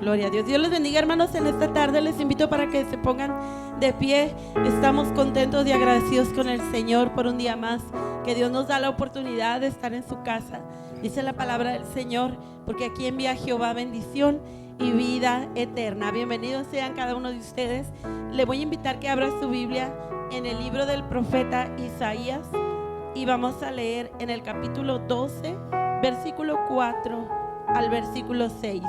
Gloria a Dios. Dios les bendiga, hermanos. En esta tarde les invito para que se pongan de pie. Estamos contentos y agradecidos con el Señor por un día más que Dios nos da la oportunidad de estar en su casa. Dice la palabra del Señor, porque aquí envía Jehová bendición y vida eterna. Bienvenidos sean cada uno de ustedes. Le voy a invitar que abra su Biblia en el libro del profeta Isaías y vamos a leer en el capítulo 12, versículo 4 al versículo 6.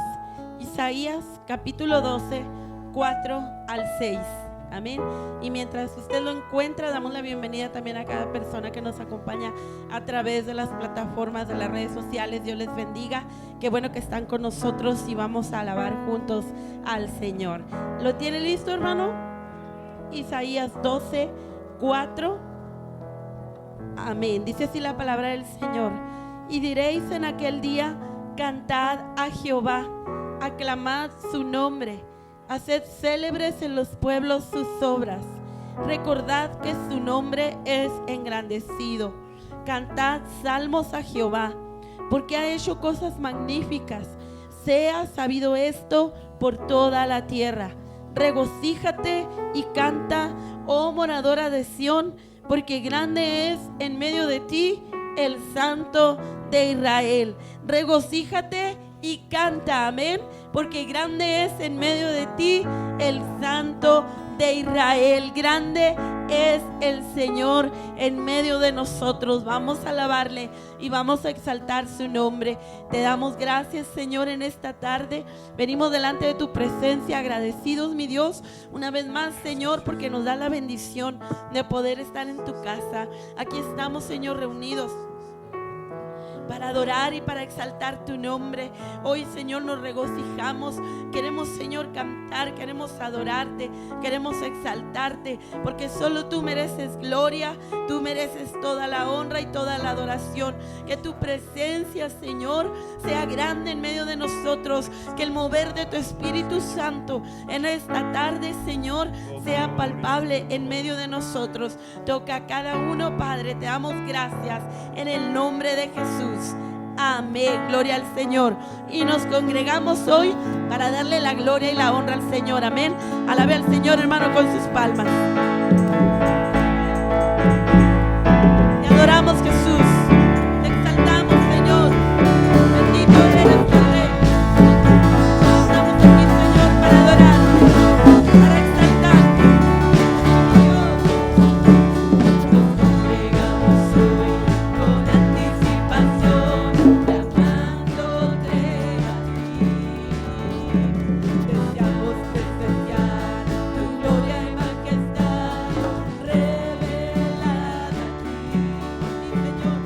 Isaías capítulo 12, 4 al 6. Amén. Y mientras usted lo encuentra, damos la bienvenida también a cada persona que nos acompaña a través de las plataformas de las redes sociales. Dios les bendiga. Qué bueno que están con nosotros y vamos a alabar juntos al Señor. ¿Lo tiene listo, hermano? Isaías 12, 4. Amén. Dice así la palabra del Señor. Y diréis en aquel día: cantad a Jehová, aclamad su nombre. Haced célebres en los pueblos sus obras. Recordad que su nombre es engrandecido. Cantad salmos a Jehová, porque ha hecho cosas magníficas. Sea sabido esto por toda la tierra. Regocíjate y canta, oh moradora de Sión, porque grande es en medio de ti el Santo de Israel. Regocíjate y canta, amén, porque grande es en medio de ti el Santo de Israel. Grande es el Señor en medio de nosotros. Vamos a alabarle y vamos a exaltar su nombre. Te damos gracias, Señor, en esta tarde. Venimos delante de tu presencia agradecidos, mi Dios, una vez más, Señor, porque nos da la bendición de poder estar en tu casa. Aquí estamos, Señor, reunidos para adorar y para exaltar tu nombre. Hoy, Señor, nos regocijamos. Queremos, Señor, cantar, queremos adorarte, queremos exaltarte, porque solo tú mereces gloria, tú mereces toda la honra y toda la adoración. Que tu presencia, Señor, sea grande en medio de nosotros, que el mover de tu Espíritu Santo en esta tarde, Señor, sea palpable en medio de nosotros. Toca a cada uno, Padre, te damos gracias en el nombre de Jesús. Amén, gloria al Señor. Y nos congregamos hoy para darle la gloria y la honra al Señor. Amén. Alabe al Señor, hermano, con sus palmas. Te adoramos, Jesús. Te exaltamos, Señor. Bendito eres tu Rey. Estamos aquí, Señor, para adorar, para exaltar. Nos congregamos hoy con anticipación, clamándote a ti. Deseamos presenciar tu gloria y majestad revelada aquí. Sí, Señor.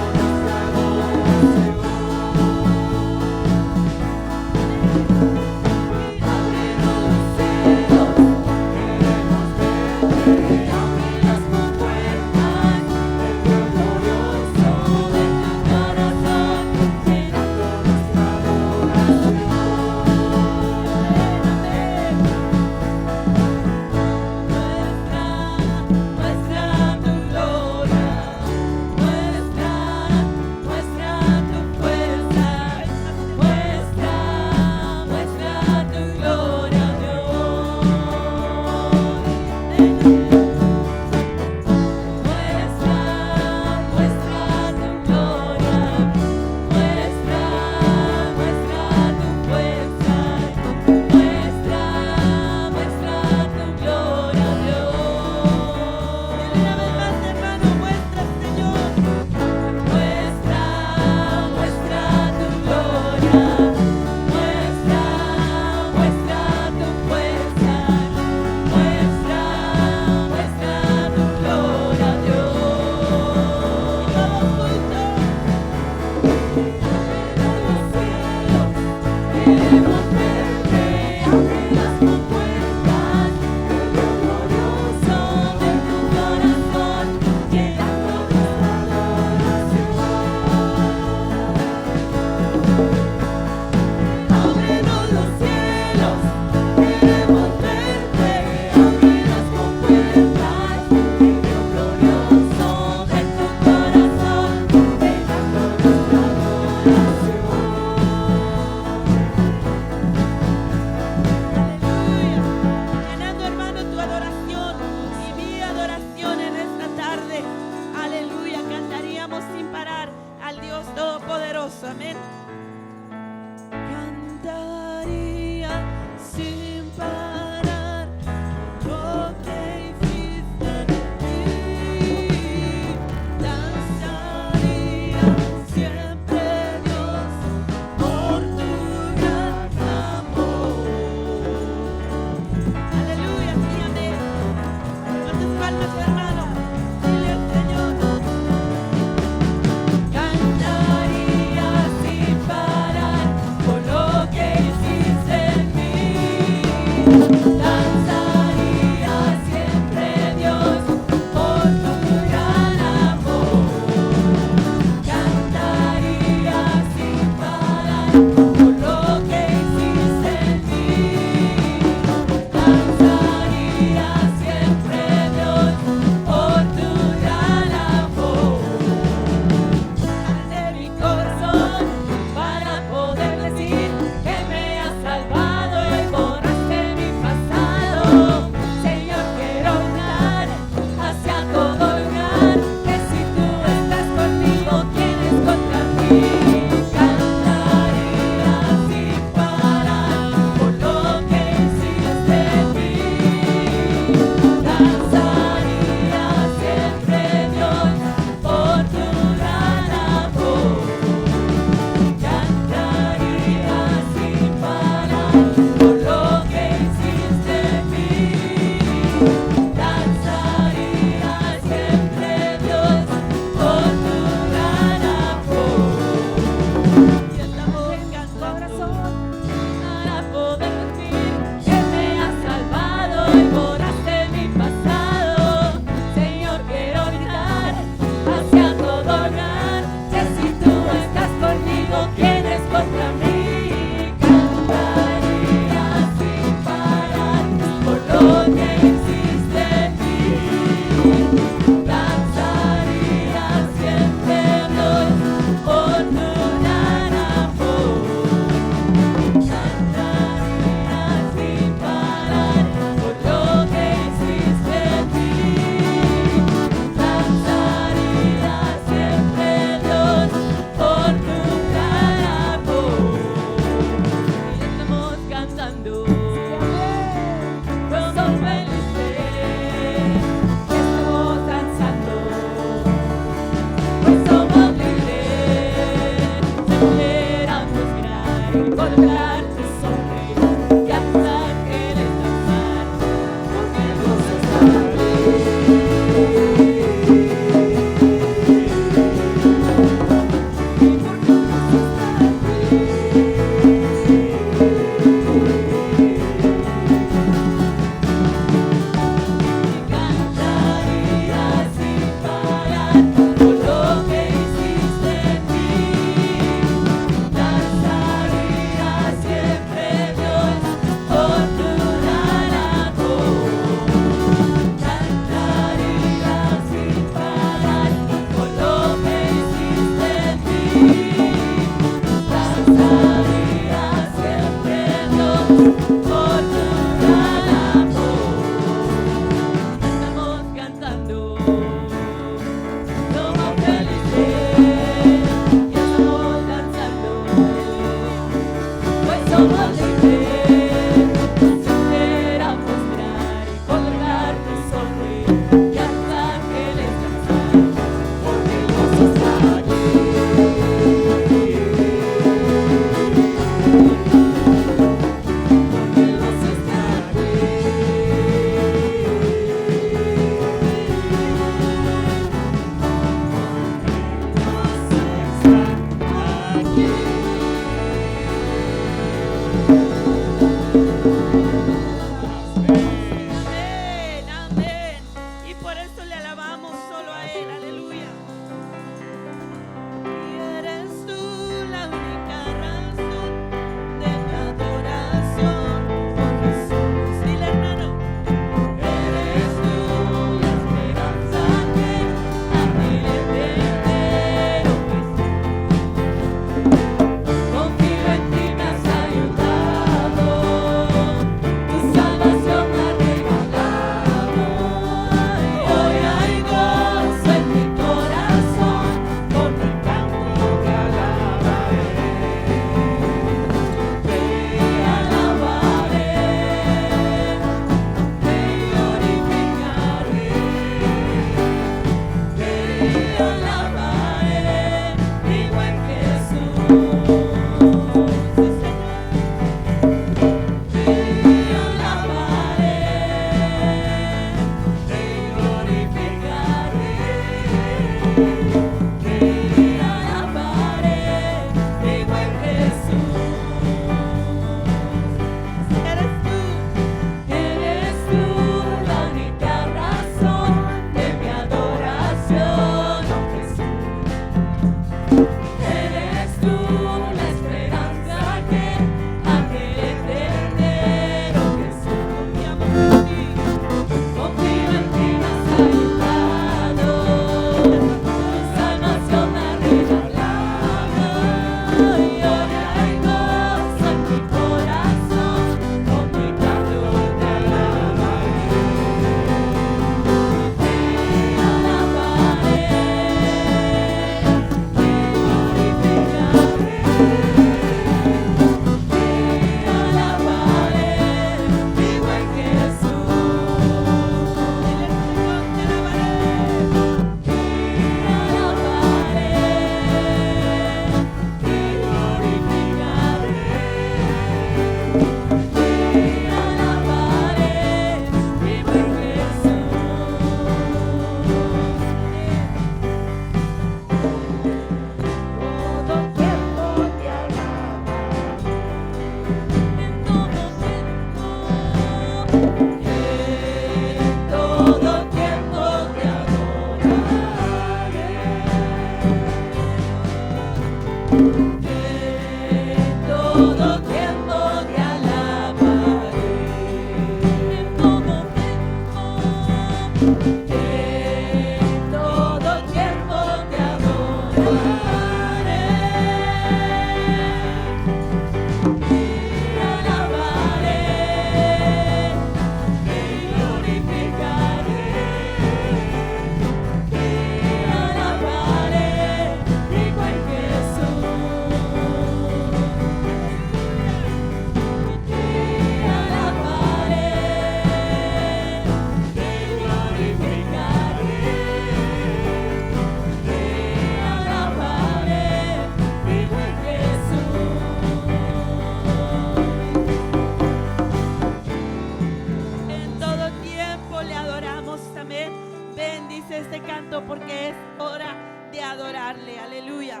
Santo, porque es hora de adorarle. Aleluya.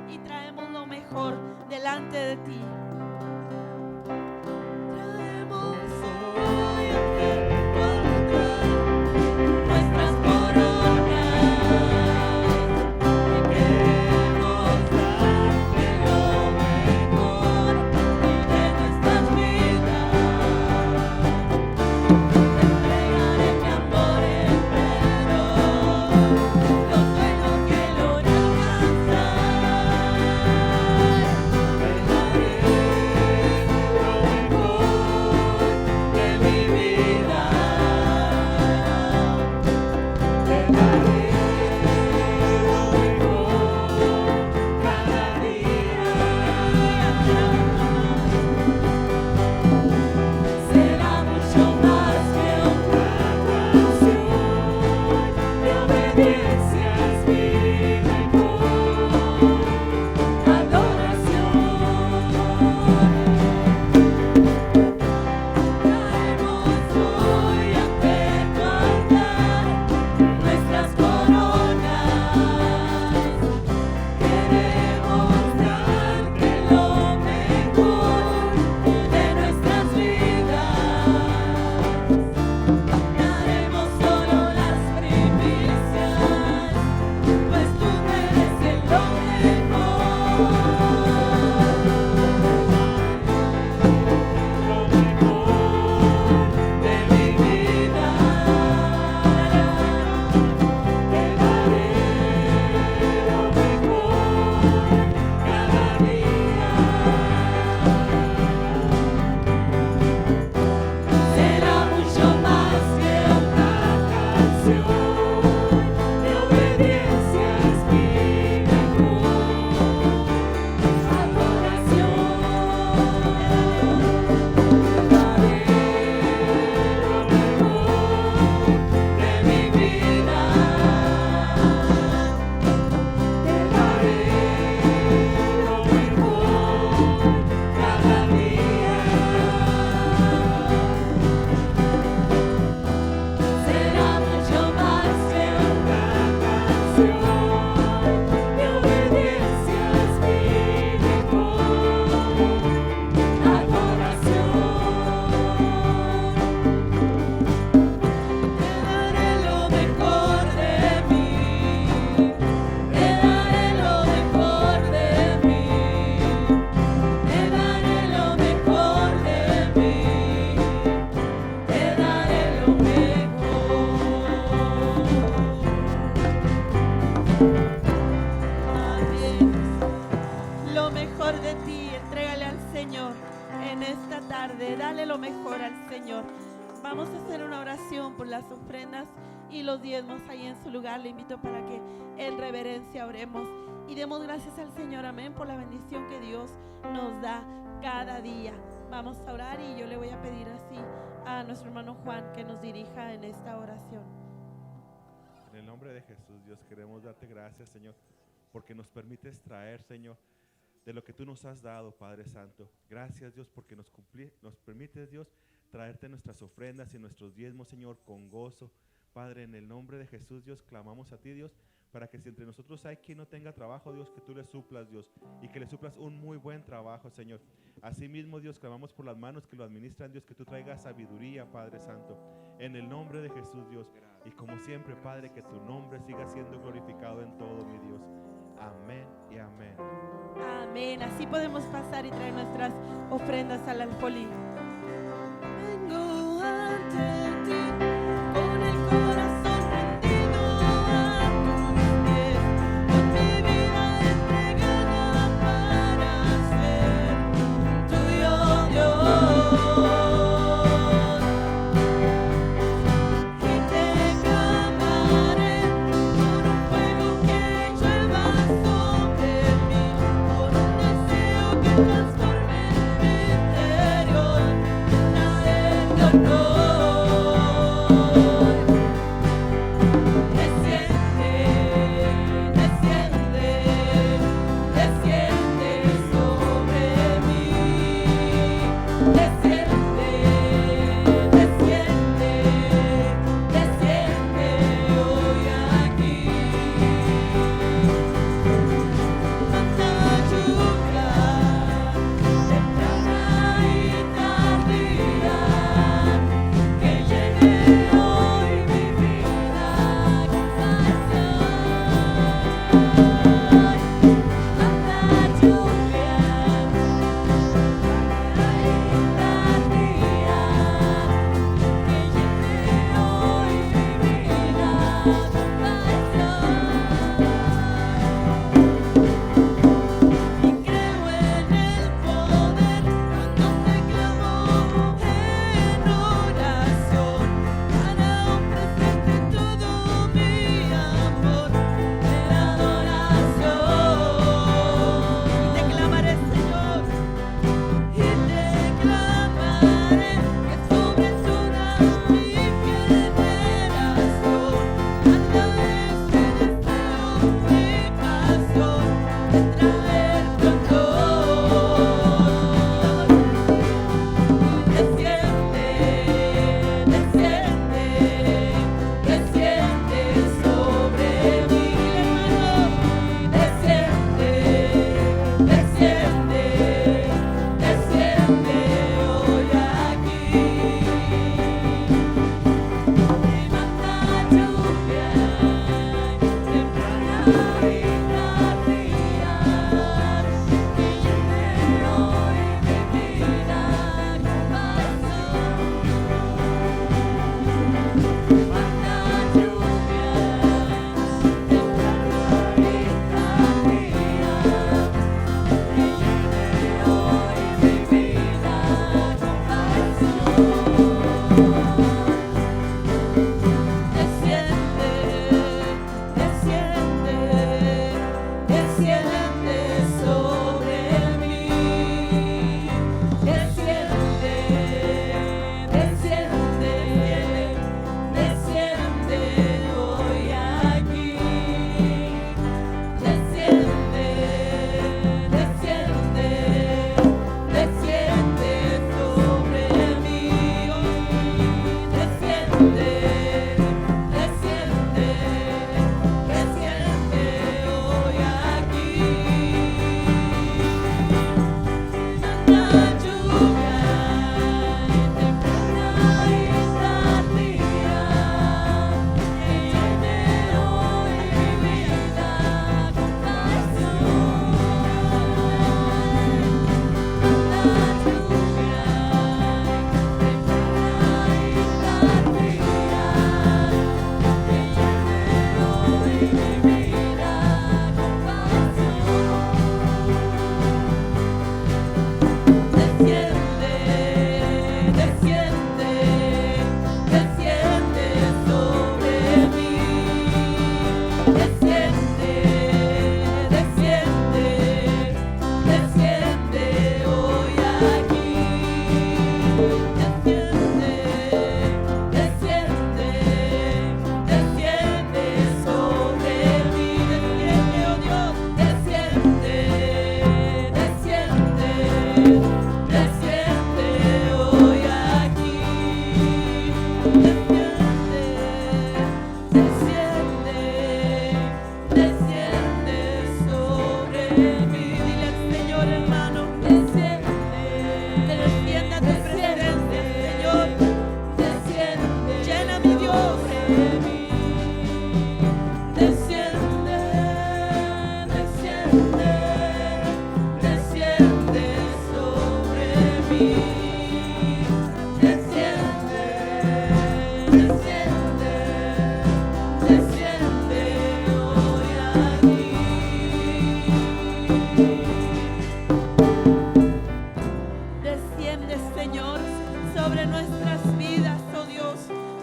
Y traemos lo mejor delante de ti. Traemos hoy ante tu altar nuestras coronas. Queremos darte lo mejor de nuestras vidas. Te entregaré mi amor entero, los sueños que logré alcanzar. Te daré Señor en esta tarde. Dale lo mejor al Señor. Vamos a hacer una oración por las ofrendas y los diezmos ahí en su lugar. Le invito para que en reverencia oremos y demos gracias al Señor, amén, por la bendición que Dios nos da cada día. Vamos a orar y yo le voy a pedir así a nuestro hermano Juan que nos dirija en esta oración. En el nombre de Jesús, Dios, queremos darte gracias, Señor, porque nos permites traer, Señor, de lo que tú nos has dado, Padre Santo. Gracias, Dios, porque nos permites, Dios, traerte nuestras ofrendas y nuestros diezmos, Señor, con gozo. Padre, en el nombre de Jesús, Dios, clamamos a ti, Dios, para que si entre nosotros hay quien no tenga trabajo, Dios, que tú le suplas, Dios, y que le suplas un muy buen trabajo, Señor. Asimismo, Dios, clamamos por las manos que lo administran, Dios, que tú traigas sabiduría, Padre Santo, en el nombre de Jesús, Dios. Y como siempre, Padre, que tu nombre siga siendo glorificado en todo, mi Dios. Amén y amén. Amén. Así podemos pasar y traer nuestras ofrendas al alfolí. Vengo ante ti con el corazón rendido a tus pies, con mi vida entregada para ser tuyo, Dios. Y te clamaré por un fuego que llueva sobre mí, por un deseo que transforme mi interior. Dile al Señor, hermano, que descienda tu presencia, Señor. Llena mi Dios. Desciende, desciende, desciende sobre mí. Desciende, desciende, desciende hoy aquí. Desciende, Señor, sobre nuestras vidas, oh Dios.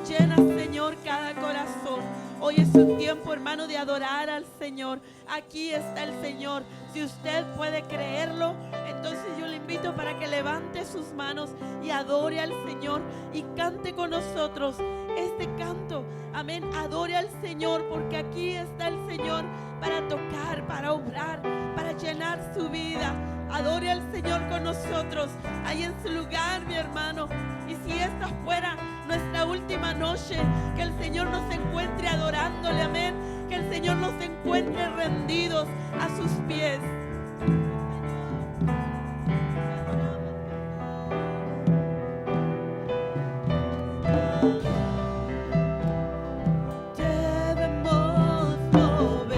Llena, Señor, cada corazón. Hoy es un tiempo, hermano, de adorar al Señor. Aquí está el Señor. Si usted puede creerlo, entonces yo le invito para que levante sus manos y adore al Señor y cante con nosotros este canto. Amén. Adore al Señor, porque aquí está el Señor para tocar, para obrar, para llenar su vida. Adore al Señor con nosotros, ahí en su lugar, mi hermano. Y si esta fuera nuestra última noche, que el Señor nos encuentre adorándole, amén. Que el Señor nos encuentre rendidos a sus pies. Debemos mover.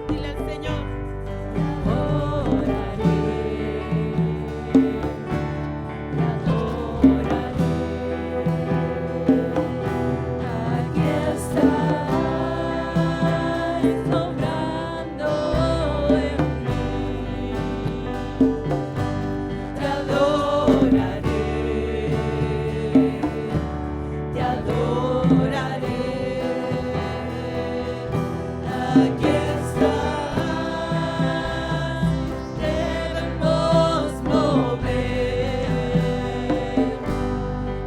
Dile al Señor. Aquí estás obrando en mí. Te adoraré, te adoraré. Aquí estás, debemos mover.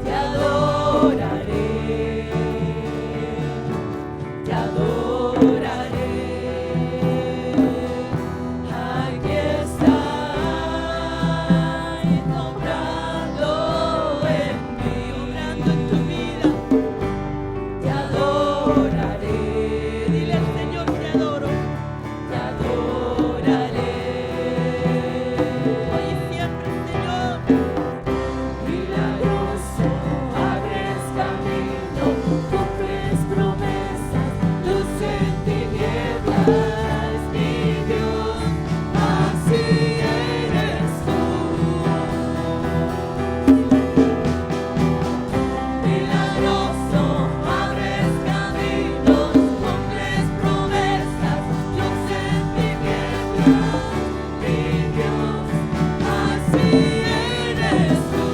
Te adoraré, te adoraré. Aquí estás, obrando en mí, obrando en tu vida. Te adoraré, Dile al Señor, te adoro. te adoraré. Hoy y siempre, Señor. Milagroso, abres camino, cumples promesas, luz en tinieblas, mi Dios, así eres tú. Milagroso, abres caminos, cumples promesas, luz en tinieblas, mi Dios, así eres tú.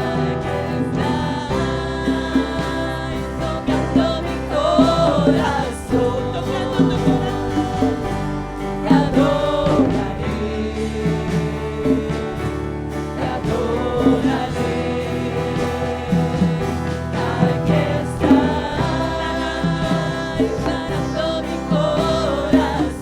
Aquí estás, tocando mi corazón, tocando tu corazón. Te adoraré, te adoraré. Aquí estás, sanando mi corazón.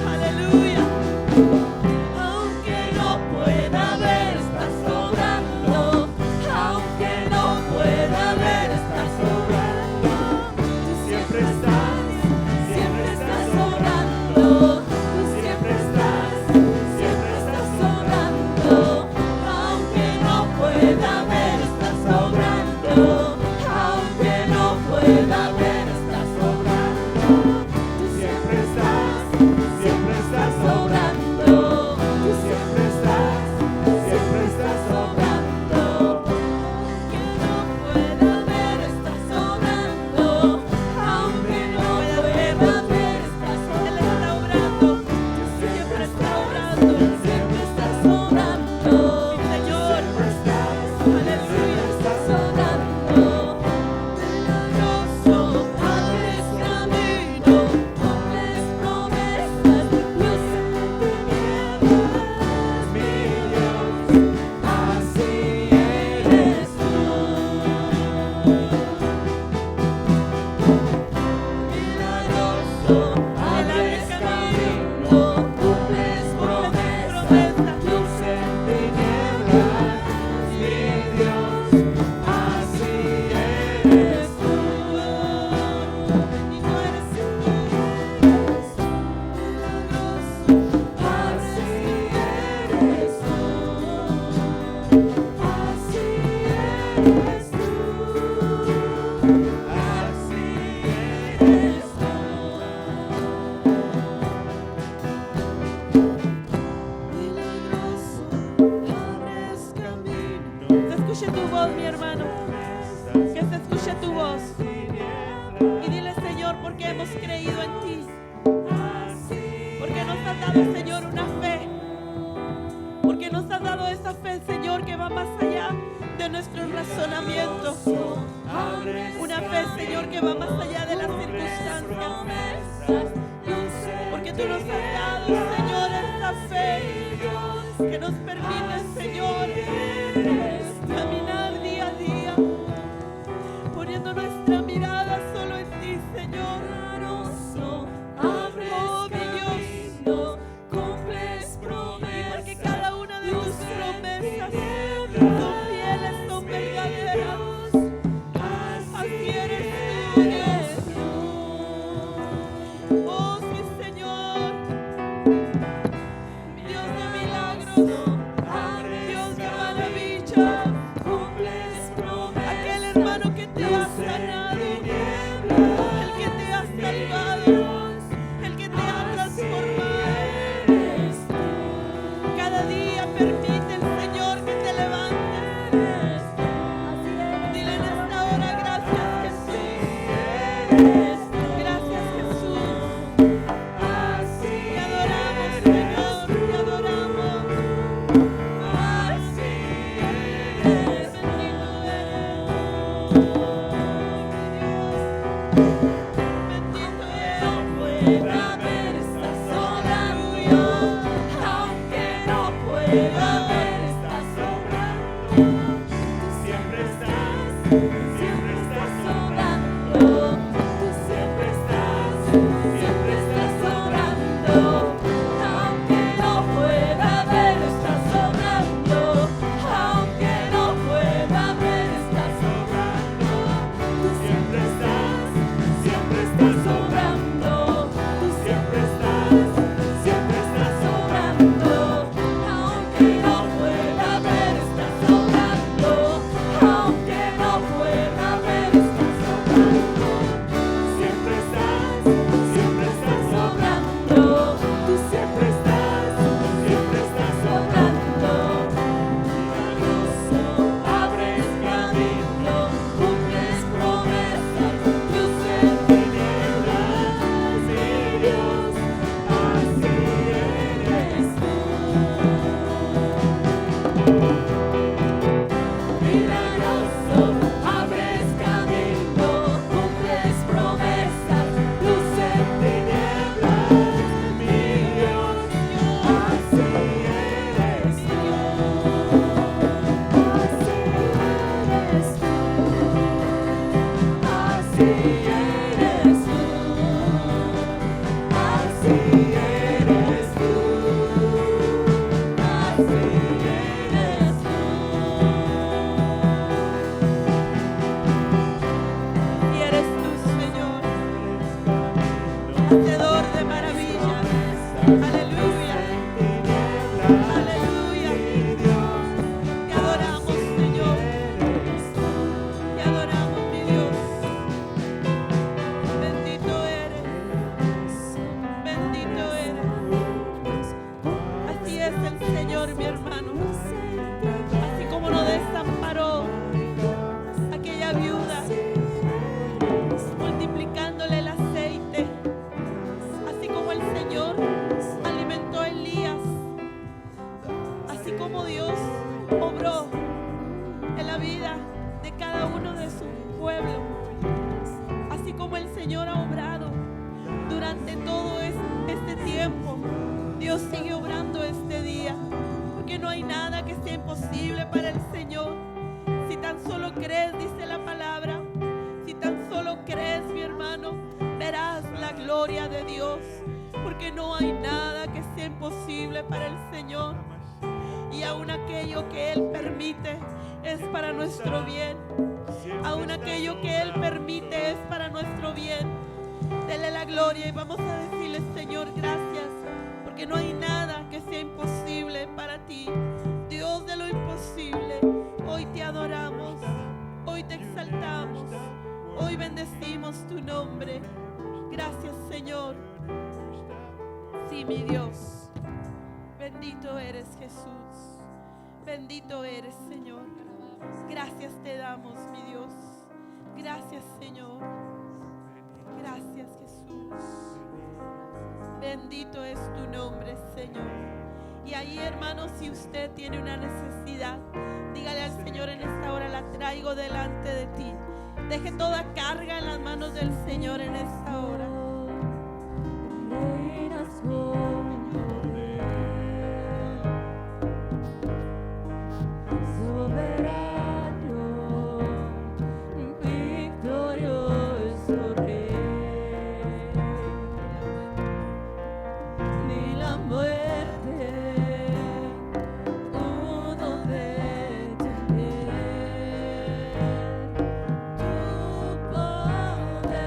Aleluya. Aunque no pueda ver, estás sobrando. Aunque no pueda ver, estás sobrando. Tú siempre estás sobrando. Tú siempre estás sobrando. Aunque no pueda ver, estás sobrando. Aunque no pueda ver, estás sobrando. Tú siempre estás sobrando. Tú siempre estás sobrando. Aunque no pueda ver, estás sobrando. Aunque no pueda ver, estás Él sobrando. está obrando. Siempre está obrando. Siempre estás sobrando. Mi Señor. Aleluya. Estás sobrando. Milagroso, abres camino, cumples promesas, luz en tinieblas, mi Dios, así eres tú. Milagroso, abres camino, cumples promesas, luz en tinieblas, mi Dios, así eres tú. Y no eres milagroso, así eres tú. Así eres tú. Así eres milagroso, abres camino. Se escuche tu voz, mi hermano. Que se escuche tu voz. Y dile, Señor, porque hemos creído en ti. Porque nos has dado, Señor, una fe. Porque nos has dado esa fe, Señor, que va más allá de nuestro razonamiento. Una fe, Señor, que va más allá de las circunstancias. Porque tú nos has dado, Señor, esa fe que nos permite, Señor, caminar día a día, poniendo nuestra mirada solo en ti, Señor. Oh, mi Dios, cumples promesas. porque cada una de tus promesas son fieles, son verdaderas. Así eres tú, Dios. Oh, sí, Señor. Dios de milagros, Dios de maravillas. Aquel hermano que te ha sanado, el que te ha salvado, el que te ha transformado. Cada día permite el Señor que te levantes. Dile en esta hora, gracias, Jesús. Gracias, Jesús. Te adoramos, Señor, te adoramos. Bendito eres. Pueda ver, estás sobrando. Aunque no pueda ver, estás sobrando. Tú siempre estás sobrando. Tú siempre estás sobrando. Aunque no pueda ver, estás sobrando. Aunque no pueda ver, estás sobrando. Tú siempre estás sobrando. Tú siempre estás sobrando. Aunque no pueda ver, estás sobrando. Aunque no pueda ver, estás sobrando. Siempre estás sobrando. hacedor de maravillas. Aleluya. Aleluya. Te adoramos, Señor. Te adoramos, mi Dios. Bendito eres. Bendito eres. Así es el Señor, mi hermano. Así como lo desamparó aquella viuda, multiplicándole el aceite. Así como el Señor alimentó a Elías. Así como Dios obró en la vida de cada uno de su pueblo. Así como el Señor ha obrado durante todo este tiempo. Dios sigue obrando este día. Porque no hay nada que sea imposible para el Señor. Si tan solo crees, dice la palabra. Si tan solo crees, mi hermano, verás la gloria de Dios. Porque no hay nada que sea imposible para el Señor. Y aún aquello que Él permite es para nuestro bien. Aún aquello que Él permite es para nuestro bien. Dele la gloria y vamos a decirle: Señor, gracias. Porque no hay nada que sea imposible para ti. Dios de lo imposible, hoy te adoramos, hoy te exaltamos, hoy bendecimos tu nombre. Gracias, Señor. Sí, mi Dios. Bendito eres, Jesús. Bendito eres, Señor. Gracias te damos, mi Dios. Gracias, Señor. Gracias, Jesús. Bendito es tu nombre, Señor. Y ahí, hermanos, si usted tiene una necesidad, dígale al Señor: en esta hora la traigo delante de ti. Deje toda carga en las manos del Señor en esta hora. Reinas con poder, soberano, victorioso Rey. Ni la muerte pudo detener tu poder.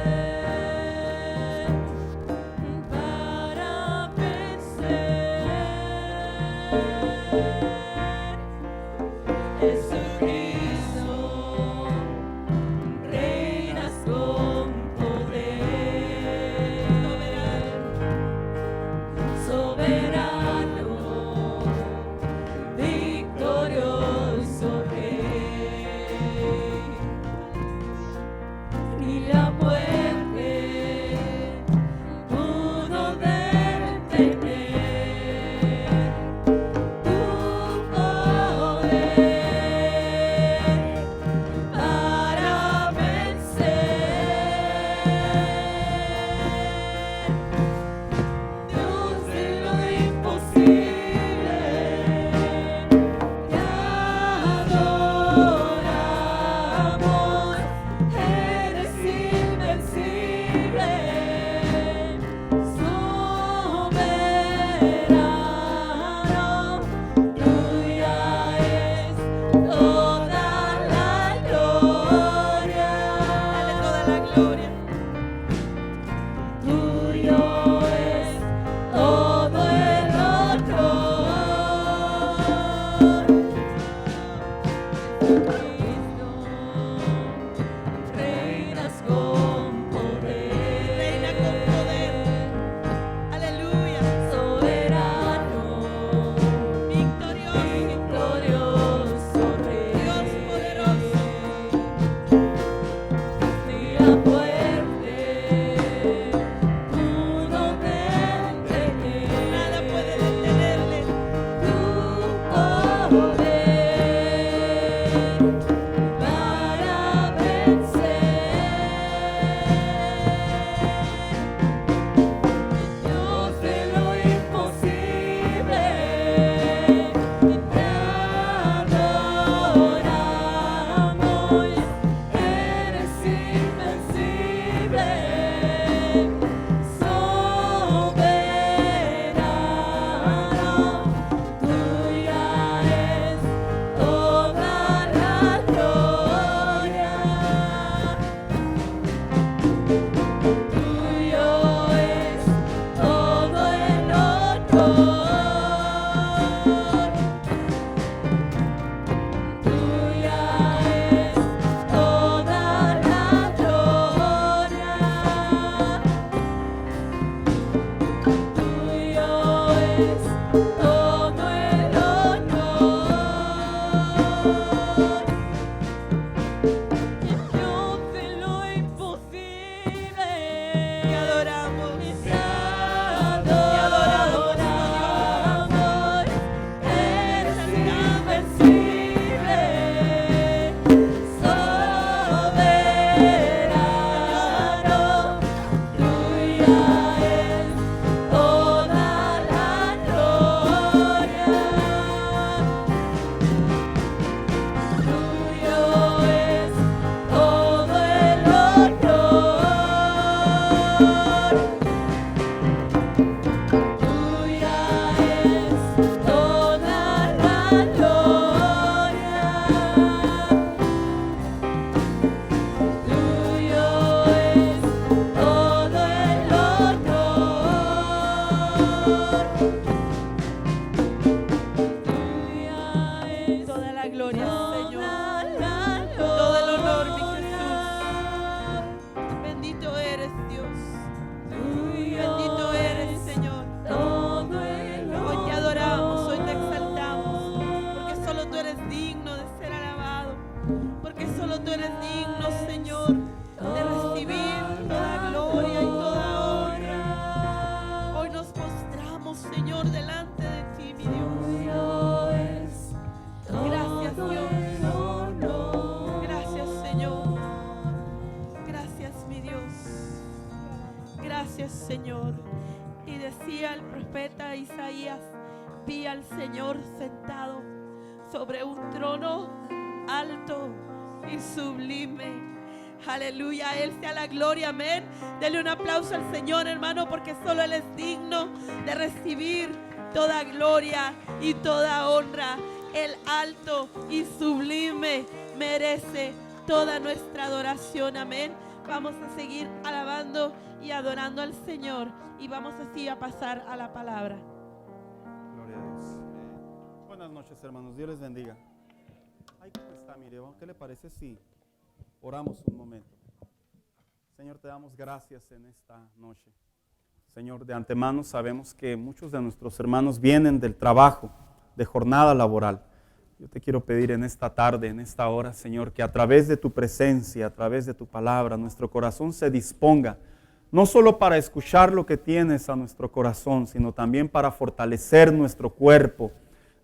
decía el profeta Isaías, vi al Señor sentado sobre un trono alto y sublime. Aleluya, a Él sea la gloria, amén. Dele un aplauso al Señor, hermano, porque solo Él es digno de recibir toda gloria y toda honra. El alto y sublime merece toda nuestra adoración, amén. Vamos a seguir alabando y adorando al Señor y vamos así a pasar a la palabra. Gloria a Dios. Buenas noches, hermanos. Dios les bendiga. Ay, ¿cómo está, mire? ¿Qué le parece si oramos un momento? Señor, te damos gracias en esta noche. Señor, de antemano sabemos que muchos de nuestros hermanos vienen del trabajo, de jornada laboral. Yo te quiero pedir en esta tarde, en esta hora, Señor, que a través de tu presencia, a través de tu palabra, nuestro corazón se disponga, no solo para escuchar lo que tienes a nuestro corazón, sino también para fortalecer nuestro cuerpo,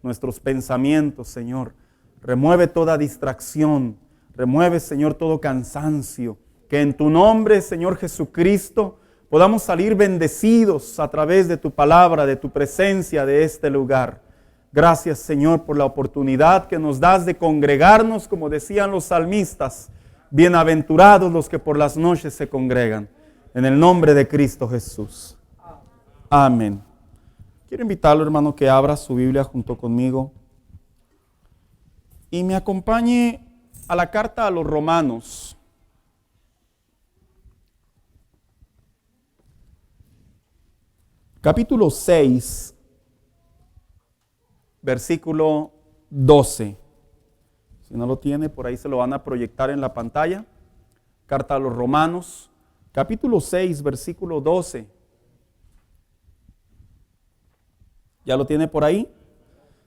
nuestros pensamientos, Señor. Remueve toda distracción, remueve, Señor, todo cansancio, que en tu nombre, Señor Jesucristo, podamos salir bendecidos a través de tu palabra, de tu presencia, de este lugar. Gracias, Señor, por la oportunidad que nos das de congregarnos, como decían los salmistas. Bienaventurados los que por las noches se congregan. En el nombre de Cristo Jesús. Amén. Quiero invitarlo, hermano, que abra su Biblia junto conmigo y me acompañe a la carta a los Romanos. Capítulo 6. Versículo 12. Si no lo tiene, por ahí se lo van a proyectar en la pantalla. Carta a los Romanos, capítulo 6, versículo 12. ¿Ya lo tiene por ahí?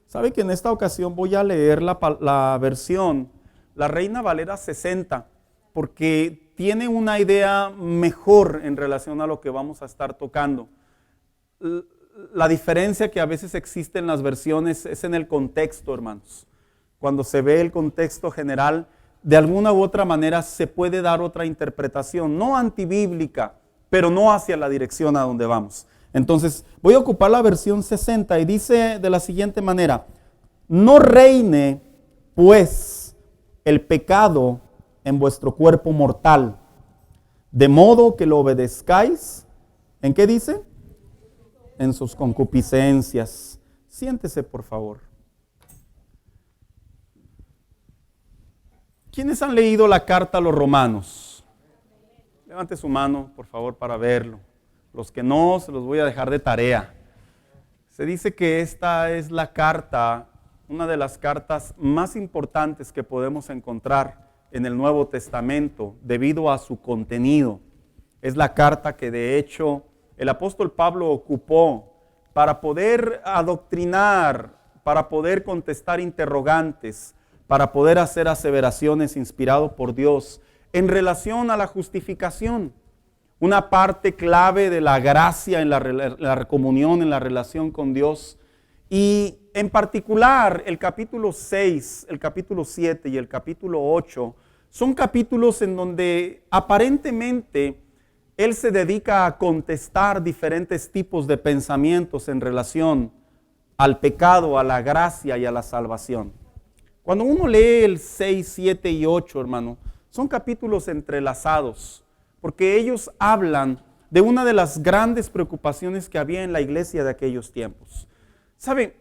Sabe que en esta ocasión voy a leer la versión, la Reina Valera 60, porque tiene una idea mejor en relación a lo que vamos a estar tocando. La diferencia que a veces existe en las versiones es en el contexto, hermanos. Cuando se ve el contexto general, de alguna u otra manera se puede dar otra interpretación, no antibíblica, pero no hacia la dirección a donde vamos. Entonces, voy a ocupar la versión 60 y dice de la siguiente manera: no reine, pues, el pecado en vuestro cuerpo mortal, de modo que lo obedezcáis. ¿En qué dice? En sus concupiscencias. Siéntese, por favor. ¿Quiénes han leído la carta a los Romanos? Levante su mano, por favor, para verlo. Los que no, se los voy a dejar de tarea. Se dice que esta es la carta, una de las cartas más importantes que podemos encontrar en el Nuevo Testamento debido a su contenido. Es la carta que de hecho el apóstol Pablo ocupó para poder adoctrinar, para poder contestar interrogantes, para poder hacer aseveraciones inspirado por Dios en relación a la justificación. Una parte clave de la gracia en la comunión, en la relación con Dios. Y en particular el capítulo 6, el capítulo 7 y el capítulo 8 son capítulos en donde aparentemente él se dedica a contestar diferentes tipos de pensamientos en relación al pecado, a la gracia y a la salvación. Cuando uno lee el 6, 7 y 8, hermano, son capítulos entrelazados, porque ellos hablan de una de las grandes preocupaciones que había en la iglesia de aquellos tiempos. ¿Sabe?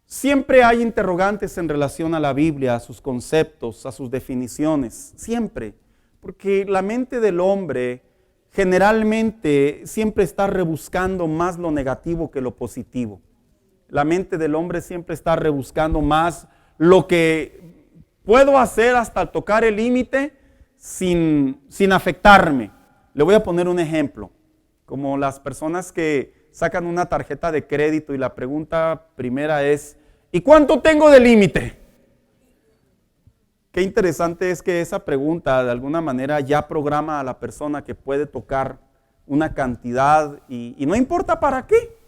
Siempre hay interrogantes en relación a la Biblia, a sus conceptos, a sus definiciones, siempre, porque la mente del hombre generalmente siempre está rebuscando más lo negativo que lo positivo. La mente del hombre siempre está rebuscando más lo que puedo hacer hasta tocar el límite sin afectarme. Le voy a poner un ejemplo, como las personas que sacan una tarjeta de crédito y la pregunta primera es: ¿y cuánto tengo de límite? Qué interesante es que esa pregunta de alguna manera ya programa a la persona que puede tocar una cantidad y no importa para qué,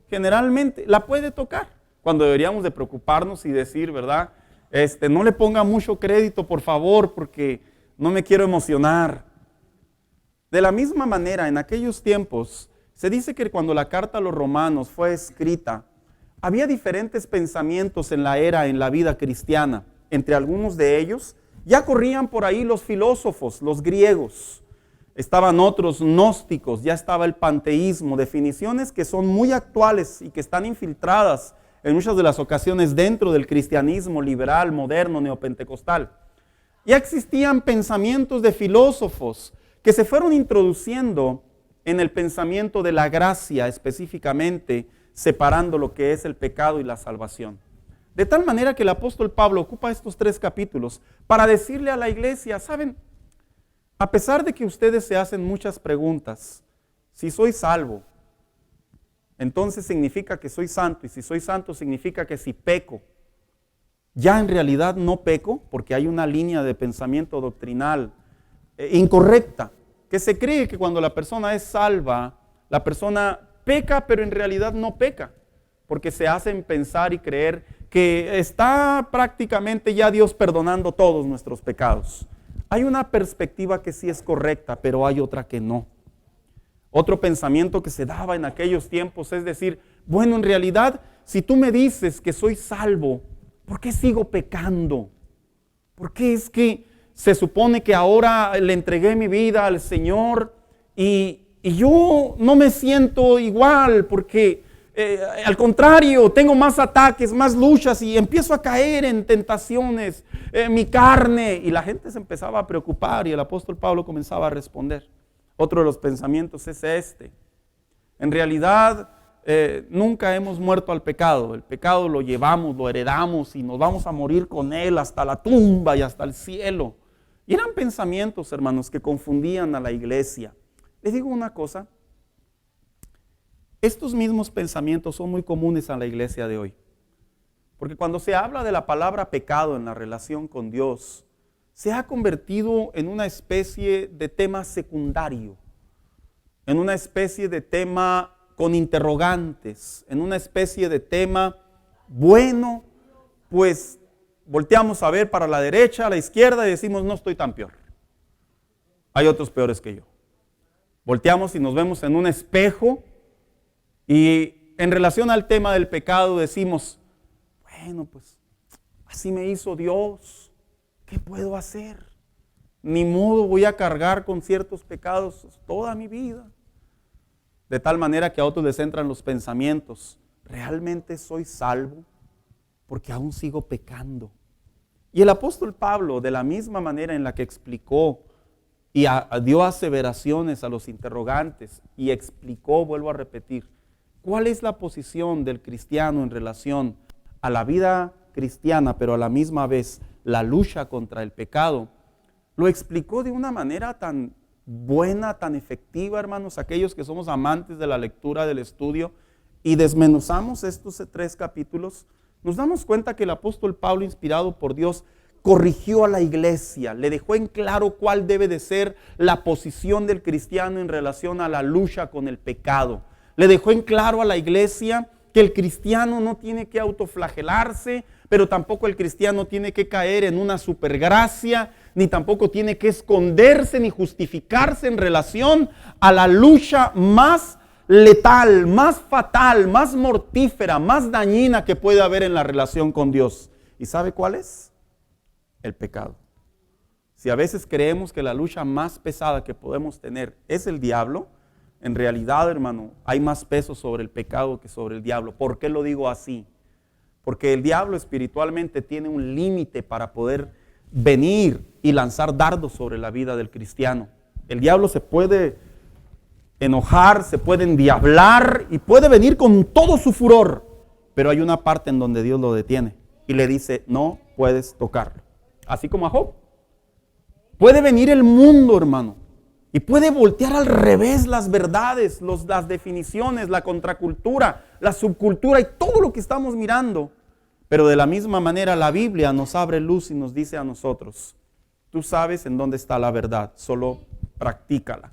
generalmente la puede tocar. Cuando deberíamos de preocuparnos y decir, ¿verdad? No le ponga mucho crédito, por favor, porque no me quiero emocionar. De la misma manera, en aquellos tiempos Se dice que cuando la carta a los romanos fue escrita, había diferentes pensamientos en la vida cristiana. Entre algunos de ellos, ya corrían por ahí los filósofos, los griegos. Estaban otros gnósticos, ya estaba el panteísmo, definiciones que son muy actuales y que están infiltradas en muchas de las ocasiones dentro del cristianismo liberal, moderno, neopentecostal. Ya existían pensamientos de filósofos que se fueron introduciendo en el pensamiento de la gracia, específicamente separando lo que es el pecado y la salvación. De tal manera que el apóstol Pablo ocupa estos 3 capítulos para decirle a la iglesia, ¿saben? A pesar de que ustedes se hacen muchas preguntas, si soy salvo, entonces significa que soy santo, y si soy santo significa que si peco, ya en realidad no peco, porque hay una línea de pensamiento doctrinal incorrecta, que se cree que cuando la persona es salva, la persona peca, pero en realidad no peca, porque se hacen pensar y creer que está prácticamente ya Dios perdonando todos nuestros pecados. Hay una perspectiva que sí es correcta, pero hay otra que no. Otro pensamiento que se daba en aquellos tiempos es decir, bueno, en realidad, si tú me dices que soy salvo, ¿por qué sigo pecando? ¿Por qué es que se supone que ahora le entregué mi vida al Señor y yo no me siento igual? Porque al contrario, tengo más ataques, más luchas y empiezo a caer en tentaciones, mi carne. Y la gente se empezaba a preocupar y el apóstol Pablo comenzaba a responder. Otro de los pensamientos es este. En realidad, nunca hemos muerto al pecado. El pecado lo llevamos, lo heredamos y nos vamos a morir con él hasta la tumba y hasta el cielo. Y eran pensamientos, hermanos, que confundían a la iglesia. Les digo una cosa. Estos mismos pensamientos son muy comunes a la iglesia de hoy. Porque cuando se habla de la palabra pecado en la relación con Dios, se ha convertido en una especie de tema secundario, en una especie de tema con interrogantes, en una especie de tema, bueno, pues volteamos a ver para la derecha, a la izquierda y decimos, no estoy tan peor. Hay otros peores que yo. Volteamos y nos vemos en un espejo y en relación al tema del pecado decimos, bueno, pues así me hizo Dios, ¿qué puedo hacer? Ni modo, voy a cargar con ciertos pecados toda mi vida. De tal manera que a otros les entran los pensamientos, ¿realmente soy salvo? Porque aún sigo pecando. Y el apóstol Pablo, de la misma manera en la que explicó y dio aseveraciones a los interrogantes y explicó, vuelvo a repetir, ¿cuál es la posición del cristiano en relación a la vida cristiana, pero a la misma vez la lucha contra el pecado? Lo explicó de una manera tan buena, tan efectiva, hermanos, aquellos que somos amantes de la lectura, del estudio, y desmenuzamos estos 3 capítulos, nos damos cuenta que el apóstol Pablo, inspirado por Dios, corrigió a la iglesia, le dejó en claro cuál debe de ser la posición del cristiano en relación a la lucha con el pecado. Le dejó en claro a la iglesia que el cristiano no tiene que autoflagelarse, pero tampoco el cristiano tiene que caer en una supergracia, ni tampoco tiene que esconderse ni justificarse en relación a la lucha más letal, más fatal, más mortífera, más dañina que puede haber en la relación con Dios. ¿Y sabe cuál es? El pecado. Si a veces creemos que la lucha más pesada que podemos tener es el diablo, en realidad, hermano, hay más peso sobre el pecado que sobre el diablo. ¿Por qué lo digo así? Porque el diablo espiritualmente tiene un límite para poder venir y lanzar dardos sobre la vida del cristiano. El diablo se puede enojar, se puede endiablar y puede venir con todo su furor, pero hay una parte en donde Dios lo detiene y le dice, no puedes tocarlo. Así como a Job. Puede venir el mundo, hermano, y puede voltear al revés las verdades, las definiciones, la contracultura, la subcultura y todo lo que estamos mirando. Pero de la misma manera la Biblia nos abre luz y nos dice a nosotros, tú sabes en dónde está la verdad, solo practícala.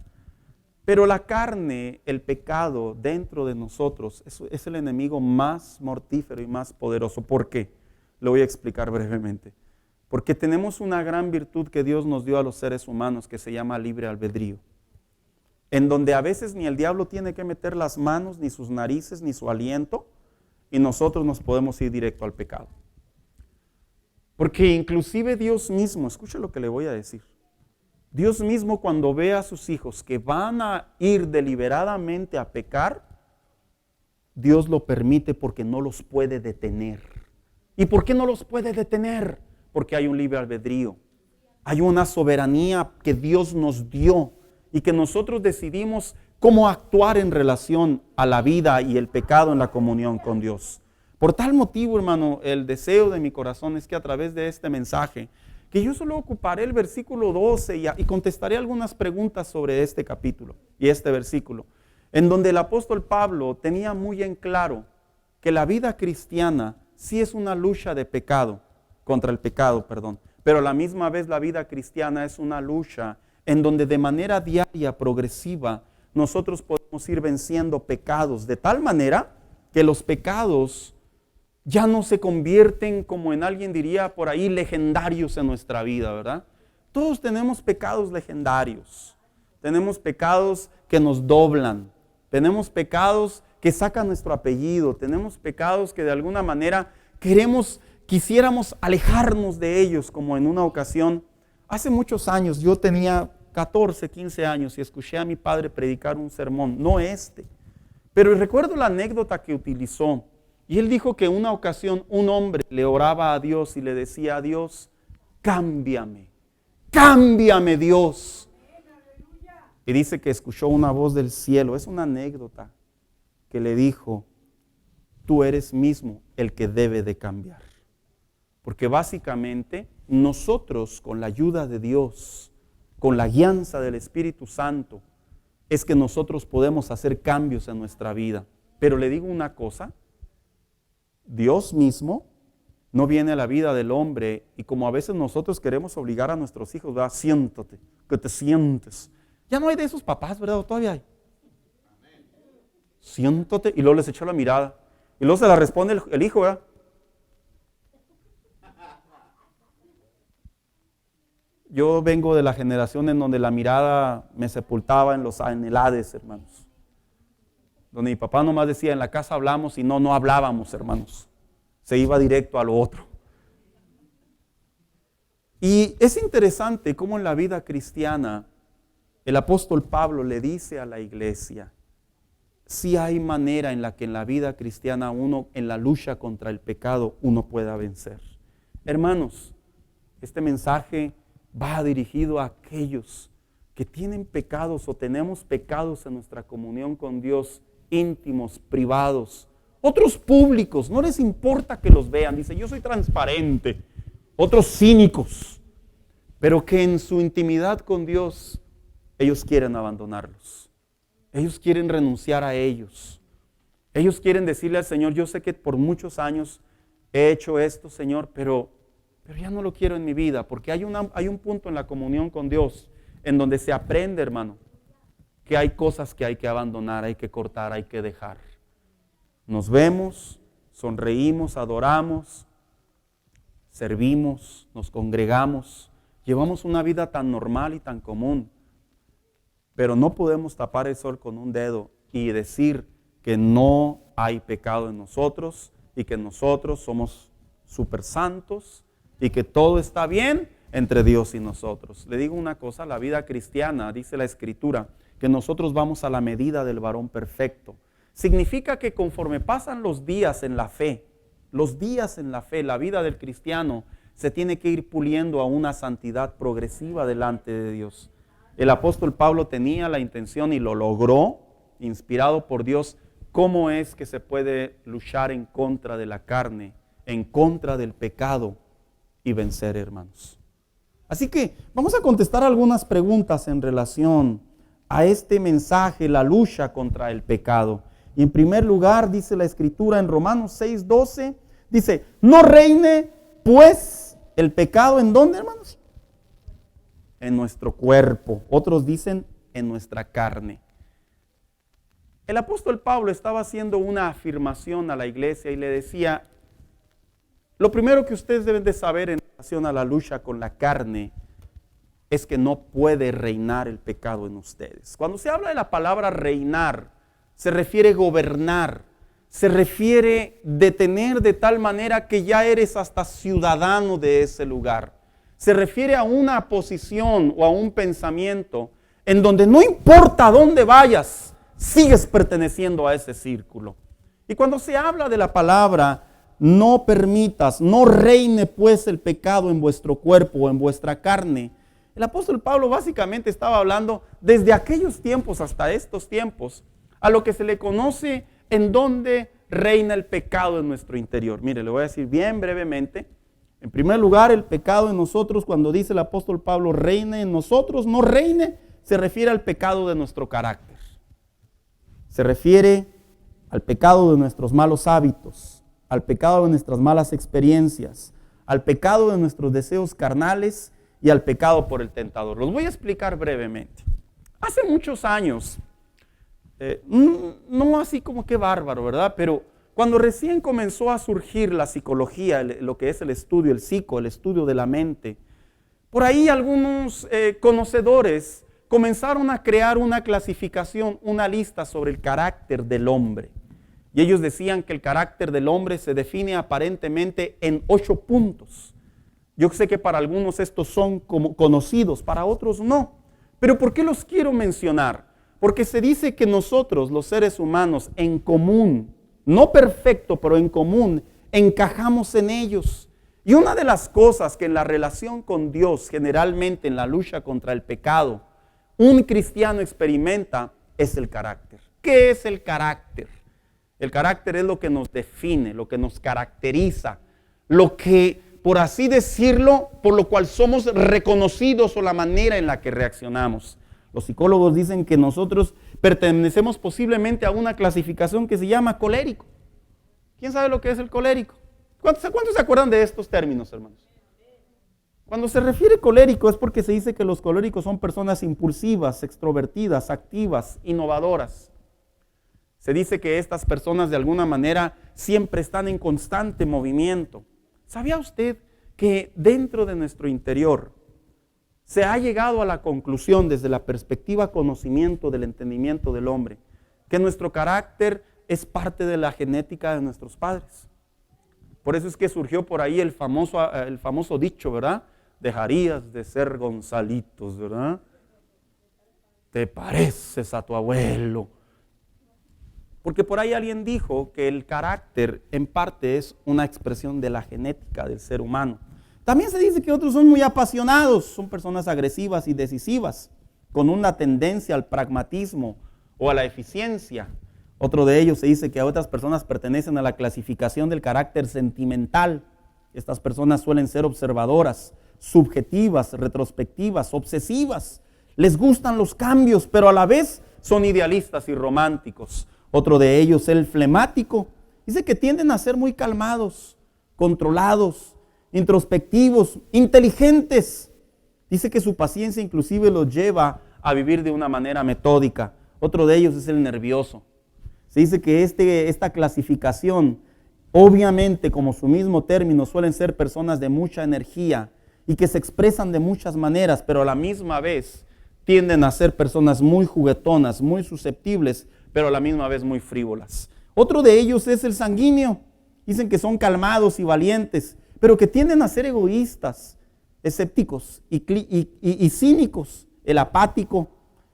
Pero la carne, el pecado dentro de nosotros es el enemigo más mortífero y más poderoso. ¿Por qué? Lo voy a explicar brevemente. Porque tenemos una gran virtud que Dios nos dio a los seres humanos que se llama libre albedrío. en donde a veces ni el diablo tiene que meter las manos, ni sus narices, ni su aliento, y nosotros nos podemos ir directo al pecado. Porque inclusive Dios mismo, escuche lo que le voy a decir, Dios mismo cuando ve a sus hijos que van a ir deliberadamente a pecar, Dios lo permite porque no los puede detener. ¿Y por qué no los puede detener? Porque hay un libre albedrío. Hay una soberanía que Dios nos dio y que nosotros decidimos cómo actuar en relación a la vida y el pecado en la comunión con Dios. Por tal motivo, hermano, el deseo de mi corazón es que a través de este mensaje, que yo solo ocuparé el versículo 12 y contestaré algunas preguntas sobre este capítulo y este versículo, en donde el apóstol Pablo tenía muy en claro que la vida cristiana sí es una lucha de pecado, contra el pecado, pero a la misma vez la vida cristiana es una lucha en donde de manera diaria, progresiva, nosotros podemos ir venciendo pecados, de tal manera que los pecados ya no se convierten, como en alguien diría por ahí, legendarios en nuestra vida, ¿verdad? Todos tenemos pecados legendarios, tenemos pecados que nos doblan, tenemos pecados que sacan nuestro apellido, tenemos pecados que de alguna manera quisiéramos alejarnos de ellos, como en una ocasión, hace muchos años, yo tenía 14, 15 años y escuché a mi padre predicar un sermón, no este, pero recuerdo la anécdota que utilizó. Y él dijo que en una ocasión un hombre le oraba a Dios y le decía a Dios, cámbiame, cámbiame Dios. Y dice que escuchó una voz del cielo, es una anécdota, que le dijo, tú eres mismo el que debe de cambiar. Porque básicamente nosotros con la ayuda de Dios, con la guianza del Espíritu Santo, es que nosotros podemos hacer cambios en nuestra vida. Pero le digo una cosa, Dios mismo no viene a la vida del hombre y como a veces nosotros queremos obligar a nuestros hijos, ¿verdad? Siéntate, que te sientes. Ya no hay de esos papás, ¿verdad? ¿O todavía hay? Siéntate, y luego les echó la mirada. Y luego se la responde el hijo, ¿verdad? Yo vengo de la generación en donde la mirada me sepultaba en el Hades, hermanos. Donde mi papá nomás decía, en la casa hablamos y no hablábamos, hermanos. Se iba directo a lo otro. Y es interesante cómo en la vida cristiana el apóstol Pablo le dice a la iglesia, sí hay manera en la que en la vida cristiana uno, en la lucha contra el pecado, uno pueda vencer. Hermanos, este mensaje va dirigido a aquellos que tienen pecados o tenemos pecados en nuestra comunión con Dios, íntimos, privados, otros públicos, no les importa que los vean, dice yo soy transparente, otros cínicos, pero que en su intimidad con Dios ellos quieren abandonarlos, ellos quieren renunciar a ellos, ellos quieren decirle al Señor, yo sé que por muchos años he hecho esto, Señor, pero ya no lo quiero en mi vida, porque hay un punto en la comunión con Dios en donde se aprende, hermano, que hay cosas que hay que abandonar, hay que cortar, hay que dejar. Nos vemos, sonreímos, adoramos, servimos, nos congregamos, llevamos una vida tan normal y tan común, pero no podemos tapar el sol con un dedo y decir que no hay pecado en nosotros y que nosotros somos súper santos y que todo está bien entre Dios y nosotros. Le digo una cosa, la vida cristiana, dice la Escritura, que nosotros vamos a la medida del varón perfecto. Significa que conforme pasan los días en la fe, la vida del cristiano se tiene que ir puliendo a una santidad progresiva delante de Dios. El apóstol Pablo tenía la intención y lo logró, inspirado por Dios, cómo es que se puede luchar en contra de la carne, en contra del pecado y vencer, hermanos. Así que vamos a contestar algunas preguntas en relación a este mensaje, la lucha contra el pecado. Y en primer lugar, dice la Escritura en Romanos 6:12, dice, no reine pues el pecado, ¿en dónde, hermanos? En nuestro cuerpo. Otros dicen, en nuestra carne. El apóstol Pablo estaba haciendo una afirmación a la iglesia y le decía, lo primero que ustedes deben de saber en relación a la lucha con la carne es que no puede reinar el pecado en ustedes. Cuando se habla de la palabra reinar, se refiere gobernar, se refiere detener de tal manera que ya eres hasta ciudadano de ese lugar. Se refiere a una posición o a un pensamiento en donde no importa a dónde vayas, sigues perteneciendo a ese círculo. Y cuando se habla de la palabra, no permitas, no reine pues el pecado en vuestro cuerpo o en vuestra carne. El apóstol Pablo básicamente estaba hablando desde aquellos tiempos hasta estos tiempos a lo que se le conoce en donde reina el pecado en nuestro interior. Mire, le voy a decir bien brevemente. En primer lugar, el pecado en nosotros, cuando dice el apóstol Pablo, reine en nosotros, no reine, se refiere al pecado de nuestro carácter. Se refiere al pecado de nuestros malos hábitos, al pecado de nuestras malas experiencias, al pecado de nuestros deseos carnales y al pecado por el tentador. Los voy a explicar brevemente. Hace muchos años, no así como que bárbaro, ¿verdad? Pero cuando recién comenzó a surgir la psicología, lo que es el estudio, el estudio de la mente, por ahí algunos conocedores comenzaron a crear una clasificación, una lista sobre el carácter del hombre. Y ellos decían que el carácter del hombre se define aparentemente en 8 puntos. Yo sé que para algunos estos son como conocidos, para otros no. Pero ¿por qué los quiero mencionar? Porque se dice que nosotros, los seres humanos, en común, no perfecto, pero en común, encajamos en ellos. Y una de las cosas que en la relación con Dios, generalmente en la lucha contra el pecado, un cristiano experimenta es el carácter. ¿Qué es el carácter? El carácter es lo que nos define, lo que nos caracteriza, lo que, por así decirlo, por lo cual somos reconocidos o la manera en la que reaccionamos. Los psicólogos dicen que nosotros pertenecemos posiblemente a una clasificación que se llama colérico. ¿Quién sabe lo que es el colérico? ¿Cuántos se acuerdan de estos términos, hermanos? Cuando se refiere colérico es porque se dice que los coléricos son personas impulsivas, extrovertidas, activas, innovadoras. Se dice que estas personas de alguna manera siempre están en constante movimiento. ¿Sabía usted que dentro de nuestro interior se ha llegado a la conclusión desde la perspectiva conocimiento del entendimiento del hombre que nuestro carácter es parte de la genética de nuestros padres? Por eso es que surgió por ahí el famoso dicho, ¿verdad? Dejarías de ser Gonzalitos, ¿verdad? Te pareces a tu abuelo. Porque por ahí alguien dijo que el carácter en parte es una expresión de la genética del ser humano. También se dice que otros son muy apasionados, son personas agresivas y decisivas, con una tendencia al pragmatismo o a la eficiencia. Otro de ellos se dice que a otras personas pertenecen a la clasificación del carácter sentimental. Estas personas suelen ser observadoras, subjetivas, retrospectivas, obsesivas. Les gustan los cambios, pero a la vez son idealistas y románticos. Otro de ellos es el flemático. Dice que tienden a ser muy calmados, controlados, introspectivos, inteligentes. Dice que su paciencia inclusive los lleva a vivir de una manera metódica. Otro de ellos es el nervioso. Se dice que esta clasificación, obviamente como su mismo término, suelen ser personas de mucha energía y que se expresan de muchas maneras, pero a la misma vez tienden a ser personas muy juguetonas, muy susceptibles, pero a la misma vez muy frívolas. Otro de ellos es el sanguíneo. Dicen que son calmados y valientes, pero que tienden a ser egoístas, escépticos y cínicos. El apático.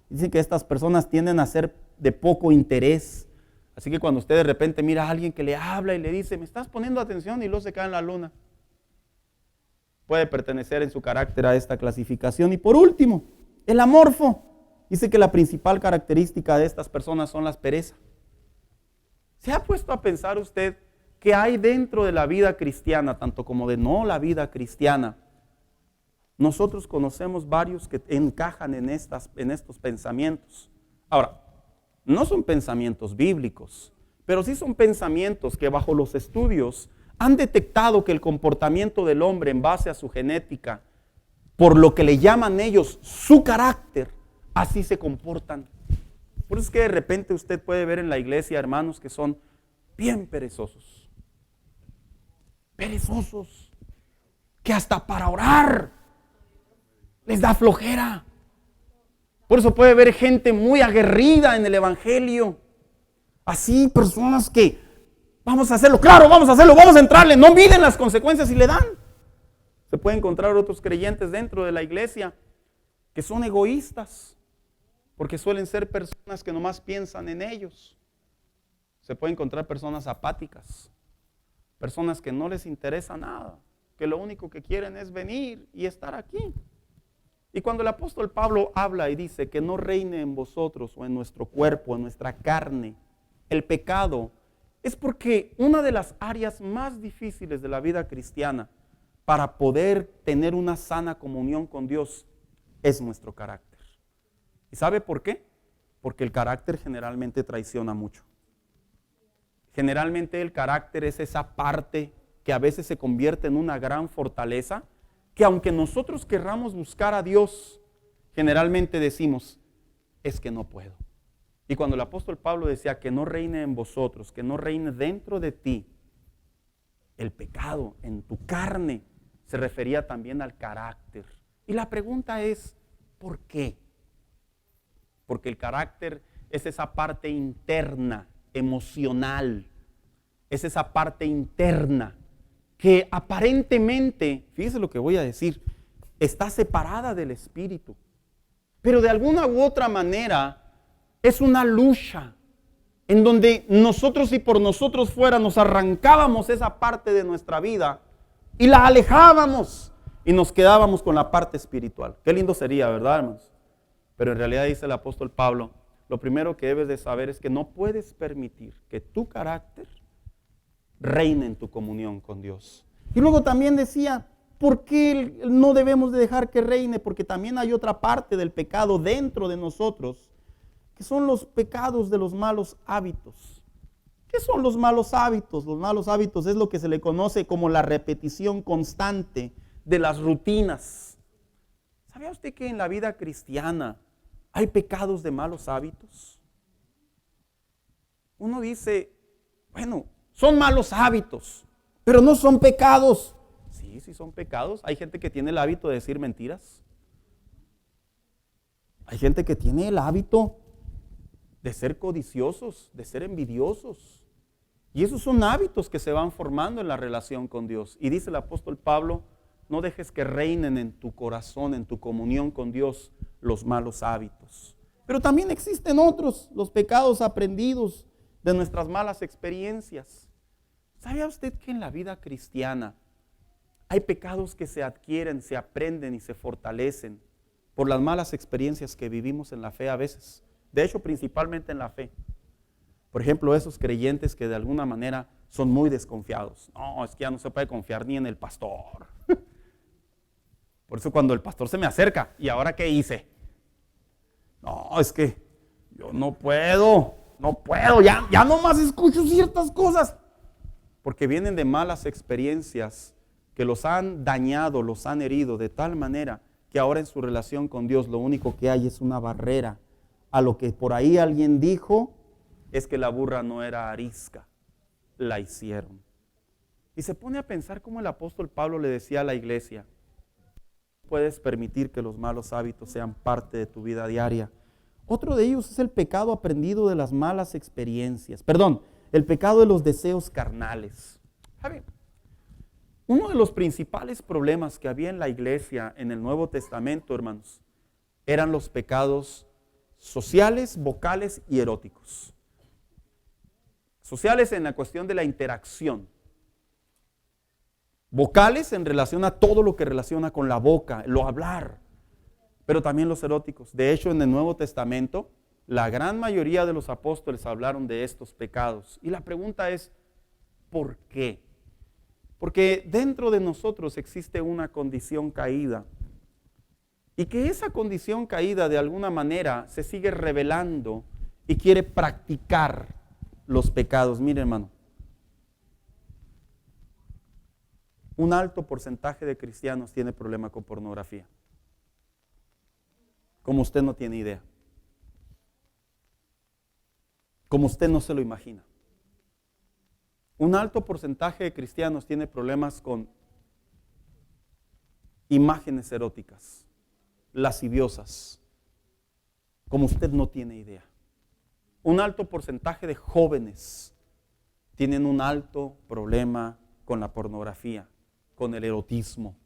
Dicen que estas personas tienden a ser de poco interés. Así que cuando usted de repente mira a alguien que le habla y le dice, ¿me estás poniendo atención? Y luego se cae en la luna. Puede pertenecer en su carácter a esta clasificación. Y por último, el amorfo. Dice que la principal característica de estas personas son las perezas. ¿Se ha puesto a pensar usted qué hay dentro de la vida cristiana, tanto como de no la vida cristiana? Nosotros conocemos varios que encajan en estos pensamientos. Ahora, no son pensamientos bíblicos, pero sí son pensamientos que bajo los estudios han detectado que el comportamiento del hombre en base a su genética, por lo que le llaman ellos su carácter, así se comportan. Por eso es que de repente usted puede ver en la iglesia hermanos que son bien perezosos. Perezosos. Que hasta para orar Les da flojera. Por eso puede haber gente muy aguerrida en el evangelio. Así, personas que vamos a hacerlo, claro, vamos a hacerlo, vamos a entrarle, no miden las consecuencias y le dan. Se puede encontrar otros creyentes dentro de la iglesia que son egoístas, porque suelen ser personas que nomás piensan en ellos. Se puede encontrar personas apáticas, personas que no les interesa nada, que lo único que quieren es venir y estar aquí. Y cuando el apóstol Pablo habla y dice que no reine en vosotros o en nuestro cuerpo, en nuestra carne, el pecado, es porque una de las áreas más difíciles de la vida cristiana para poder tener una sana comunión con Dios es nuestro carácter. ¿Y sabe por qué? Porque el carácter generalmente traiciona mucho. Generalmente el carácter es esa parte que a veces se convierte en una gran fortaleza, que aunque nosotros querramos buscar a Dios, generalmente decimos, es que no puedo. Y cuando el apóstol Pablo decía que no reine en vosotros, que no reine dentro de ti, el pecado en tu carne, se refería también al carácter. Y la pregunta es, ¿por qué? Porque el carácter es esa parte interna, emocional, es esa parte interna que aparentemente, fíjese lo que voy a decir, está separada del espíritu, pero de alguna u otra manera es una lucha en donde nosotros, si por nosotros fuera, nos arrancábamos esa parte de nuestra vida y la alejábamos y nos quedábamos con la parte espiritual. Qué lindo sería, ¿verdad, hermanos? Pero en realidad dice el apóstol Pablo, lo primero que debes de saber es que no puedes permitir que tu carácter reine en tu comunión con Dios. Y luego también decía, ¿por qué no debemos de dejar que reine? Porque también hay otra parte del pecado dentro de nosotros, que son los pecados de los malos hábitos. ¿Qué son los malos hábitos? Los malos hábitos es lo que se le conoce como la repetición constante de las rutinas. ¿Sabía usted que en la vida cristiana hay pecados de malos hábitos? Uno dice, bueno, son malos hábitos, pero no son pecados. Sí, sí son pecados. Hay gente que tiene el hábito de decir mentiras. Hay gente que tiene el hábito de ser codiciosos, de ser envidiosos. Y esos son hábitos que se van formando en la relación con Dios. Y dice el apóstol Pablo, no dejes que reinen en tu corazón, en tu comunión con Dios, los malos hábitos. Pero también existen otros, los pecados aprendidos de nuestras malas experiencias. ¿Sabía usted que en la vida cristiana hay pecados que se adquieren, se aprenden y se fortalecen por las malas experiencias que vivimos en la fe a veces? De hecho, principalmente en la fe. Por ejemplo, esos creyentes que de alguna manera son muy desconfiados. No, es que ya no se puede confiar ni en el pastor. Por eso cuando el pastor se me acerca, ¿y ahora qué hice? No, es que yo no puedo, ya nomás escucho ciertas cosas. Porque vienen de malas experiencias que los han dañado, los han herido de tal manera que ahora en su relación con Dios lo único que hay es una barrera. A lo que por ahí alguien dijo es que la burra no era arisca, la hicieron. Y se pone a pensar como el apóstol Pablo le decía a la iglesia, puedes permitir que los malos hábitos sean parte de tu vida diaria. Otro de ellos es el pecado aprendido de las malas experiencias. El pecado de los deseos carnales. ¿Sabe? Uno de los principales problemas que había en la iglesia en el Nuevo Testamento, hermanos, eran los pecados sociales, vocales y eróticos. Sociales en la cuestión de la interacción. Vocales en relación a todo lo que relaciona con la boca, lo hablar. Pero también los eróticos. De hecho, en el Nuevo Testamento, la gran mayoría de los apóstoles hablaron de estos pecados. Y la pregunta es, ¿por qué? Porque dentro de nosotros existe una condición caída. Y que esa condición caída de alguna manera se sigue revelando y quiere practicar los pecados. Mire, hermano, un alto porcentaje de cristianos tiene problema con pornografía. Como usted no tiene idea. Como usted no se lo imagina. Un alto porcentaje de cristianos tiene problemas con imágenes eróticas. lasciviosas, como usted no tiene idea. Un alto porcentaje de jóvenes tienen un alto problema con la pornografía, con el erotismo,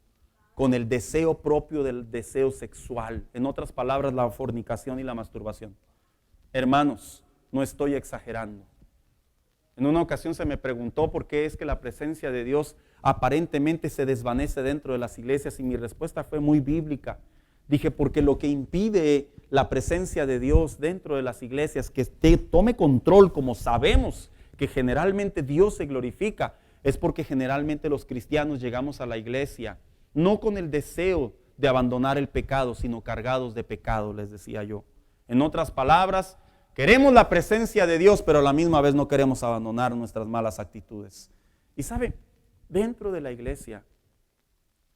con el deseo propio del deseo sexual. En otras palabras, la fornicación y la masturbación. Hermanos, no estoy exagerando. En una ocasión se me preguntó por qué es que la presencia de Dios aparentemente se desvanece dentro de las iglesias, y mi respuesta fue muy bíblica. Dije, porque lo que impide la presencia de Dios dentro de las iglesias, que tome control, como sabemos que generalmente Dios se glorifica, es porque generalmente los cristianos llegamos a la iglesia no con el deseo de abandonar el pecado, sino cargados de pecado, les decía yo. En otras palabras, queremos la presencia de Dios, pero a la misma vez no queremos abandonar nuestras malas actitudes. Y sabe, dentro de la iglesia,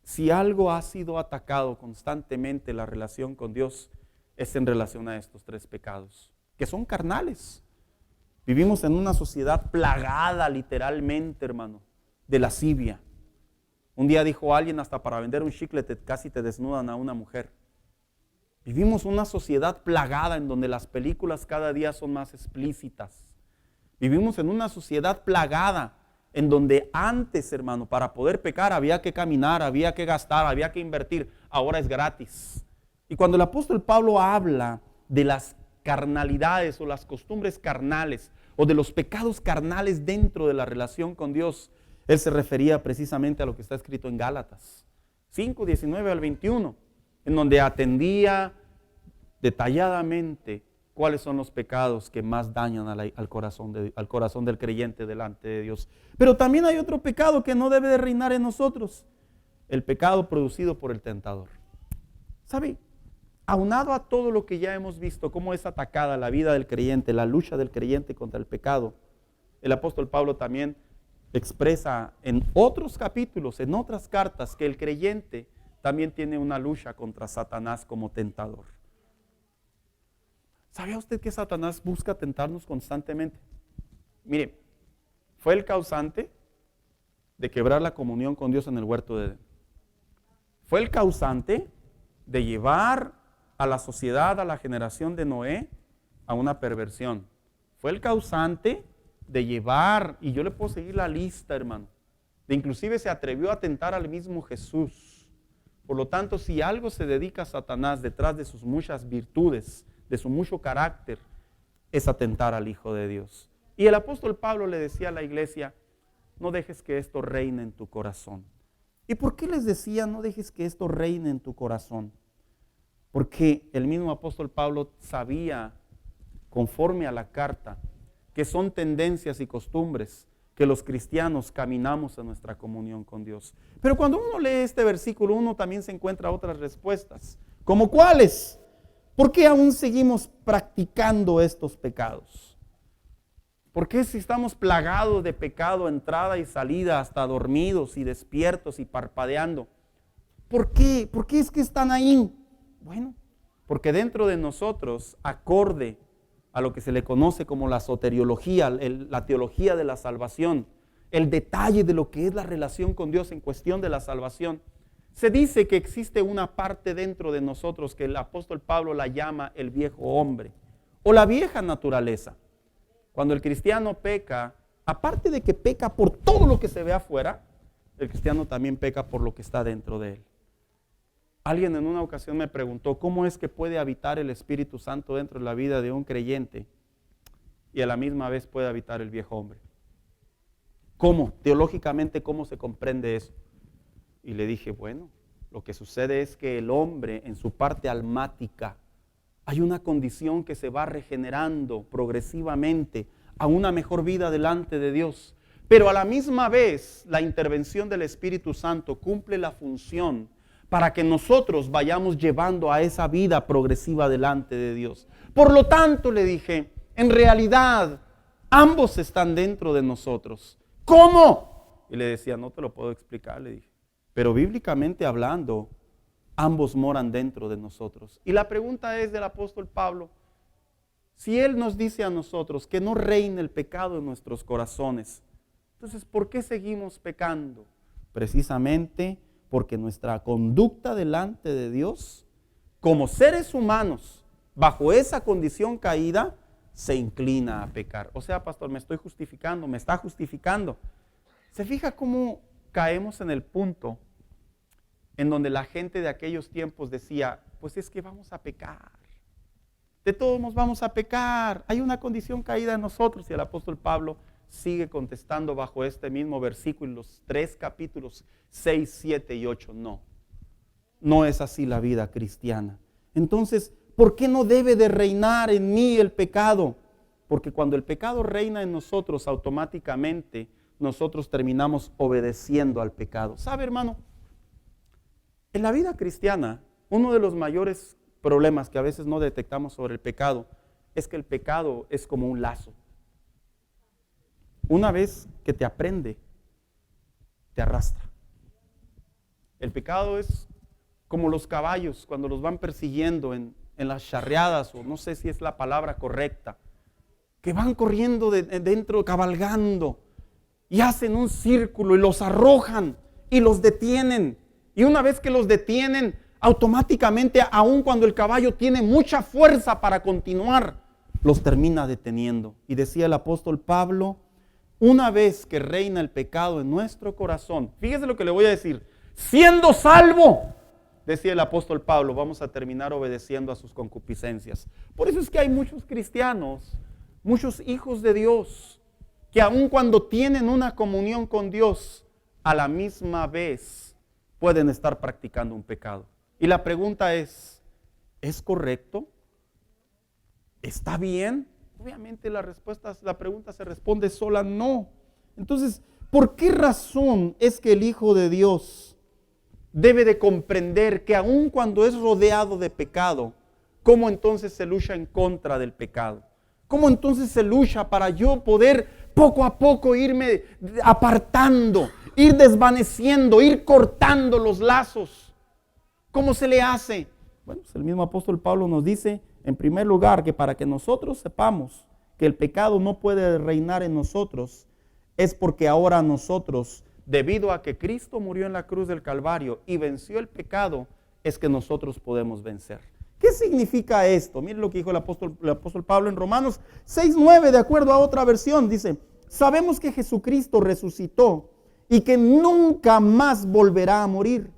si algo ha sido atacado constantemente la relación con Dios, es en relación a estos tres pecados, que son carnales. Vivimos en una sociedad plagada literalmente, hermano, de lascivia. Un día dijo alguien, hasta para vender un chicle casi te desnudan a una mujer. Vivimos una sociedad plagada en donde las películas cada día son más explícitas. Vivimos en una sociedad plagada en donde antes, hermano, para poder pecar había que caminar, había que gastar, había que invertir. Ahora es gratis. Y cuando el apóstol Pablo habla de las carnalidades o las costumbres carnales o de los pecados carnales dentro de la relación con Dios, él se refería precisamente a lo que está escrito en Gálatas 5, 19 al 21, en donde atendía detalladamente cuáles son los pecados que más dañan al corazón del creyente delante de Dios. Pero también hay otro pecado que no debe de reinar en nosotros, el pecado producido por el tentador. ¿Sabe? Aunado a todo lo que ya hemos visto, cómo es atacada la vida del creyente, la lucha del creyente contra el pecado, el apóstol Pablo también expresa en otros capítulos, en otras cartas, que el creyente también tiene una lucha contra Satanás como tentador. ¿Sabía usted que Satanás busca tentarnos constantemente? Mire, fue el causante de quebrar la comunión con Dios en el huerto de Edén. Fue el causante de llevar a la sociedad, a la generación de Noé, a una perversión. Fue el causante de llevar, y yo le puedo seguir la lista, hermano, de inclusive se atrevió a tentar al mismo Jesús. Por lo tanto, si algo se dedica a Satanás detrás de sus muchas virtudes, de su mucho carácter, es atentar al Hijo de Dios. Y el apóstol Pablo le decía a la iglesia, no dejes que esto reine en tu corazón. ¿Y por qué les decía, no dejes que esto reine en tu corazón? Porque el mismo apóstol Pablo sabía, conforme a la carta, que son tendencias y costumbres que los cristianos caminamos en nuestra comunión con Dios. Pero cuando uno lee este versículo, uno también se encuentra otras respuestas. ¿Como cuáles? ¿Por qué aún seguimos practicando estos pecados? ¿Por qué si estamos plagados de pecado, entrada y salida, hasta dormidos y despiertos y parpadeando? ¿Por qué? ¿Por qué es que están ahí? Bueno, porque dentro de nosotros, acorde a lo que se le conoce como la soteriología, la teología de la salvación, el detalle de lo que es la relación con Dios en cuestión de la salvación, se dice que existe una parte dentro de nosotros que el apóstol Pablo la llama el viejo hombre o la vieja naturaleza. Cuando el cristiano peca, aparte de que peca por todo lo que se ve afuera, el cristiano también peca por lo que está dentro de él. Alguien en una ocasión me preguntó, ¿cómo es que puede habitar el Espíritu Santo dentro de la vida de un creyente y a la misma vez puede habitar el viejo hombre? ¿Cómo? Teológicamente, ¿cómo se comprende eso? Y le dije, bueno, lo que sucede es que el hombre en su parte almática, hay una condición que se va regenerando progresivamente a una mejor vida delante de Dios. Pero a la misma vez, la intervención del Espíritu Santo cumple la función para que nosotros vayamos llevando a esa vida progresiva delante de Dios. Por lo tanto, le dije, en realidad, ambos están dentro de nosotros. ¿Cómo? Y le decía, no te lo puedo explicar, le dije. Pero bíblicamente hablando, ambos moran dentro de nosotros. Y la pregunta es del apóstol Pablo, si él nos dice a nosotros que no reine el pecado en nuestros corazones, entonces, ¿por qué seguimos pecando? Precisamente porque nuestra conducta delante de Dios como seres humanos, bajo esa condición caída, se inclina a pecar. O sea, pastor, me estoy justificando, me está justificando. ¿Se fija cómo caemos en el punto en donde la gente de aquellos tiempos decía, pues es que vamos a pecar? De todos modos vamos a pecar. Hay una condición caída en nosotros. Y el apóstol Pablo sigue contestando bajo este mismo versículo, los 3 capítulos 6, 7 y 8. No es así la vida cristiana. Entonces, ¿por qué no debe de reinar en mí el pecado? Porque cuando el pecado reina en nosotros, automáticamente nosotros terminamos obedeciendo al pecado. ¿Sabe, hermano? En la vida cristiana, uno de los mayores problemas que a veces no detectamos sobre el pecado es que el pecado es como un lazo. Una vez que te aprende, te arrastra. El pecado es como los caballos cuando los van persiguiendo en las charreadas, o no sé si es la palabra correcta, que van corriendo dentro, cabalgando, y hacen un círculo y los arrojan y los detienen. Y una vez que los detienen, automáticamente, aun cuando el caballo tiene mucha fuerza para continuar, los termina deteniendo. Y decía el apóstol Pablo, una vez que reina el pecado en nuestro corazón, fíjese lo que le voy a decir, siendo salvo, decía el apóstol Pablo, vamos a terminar obedeciendo a sus concupiscencias. Por eso es que hay muchos cristianos, muchos hijos de Dios, que aun cuando tienen una comunión con Dios, a la misma vez pueden estar practicando un pecado. Y la pregunta ¿es correcto? ¿Está bien? Obviamente la pregunta se responde sola no. Entonces, ¿por qué razón es que el Hijo de Dios debe de comprender que aun cuando es rodeado de pecado, cómo entonces se lucha en contra del pecado? ¿Cómo entonces se lucha para yo poder poco a poco irme apartando, ir desvaneciendo, ir cortando los lazos? ¿Cómo se le hace? Bueno, pues el mismo apóstol Pablo nos dice, en primer lugar, que para que nosotros sepamos que el pecado no puede reinar en nosotros, es porque ahora nosotros, debido a que Cristo murió en la cruz del Calvario y venció el pecado, es que nosotros podemos vencer. ¿Qué significa esto? Miren lo que dijo el apóstol Pablo en Romanos 6:9, de acuerdo a otra versión, dice, sabemos que Jesucristo resucitó y que nunca más volverá a morir,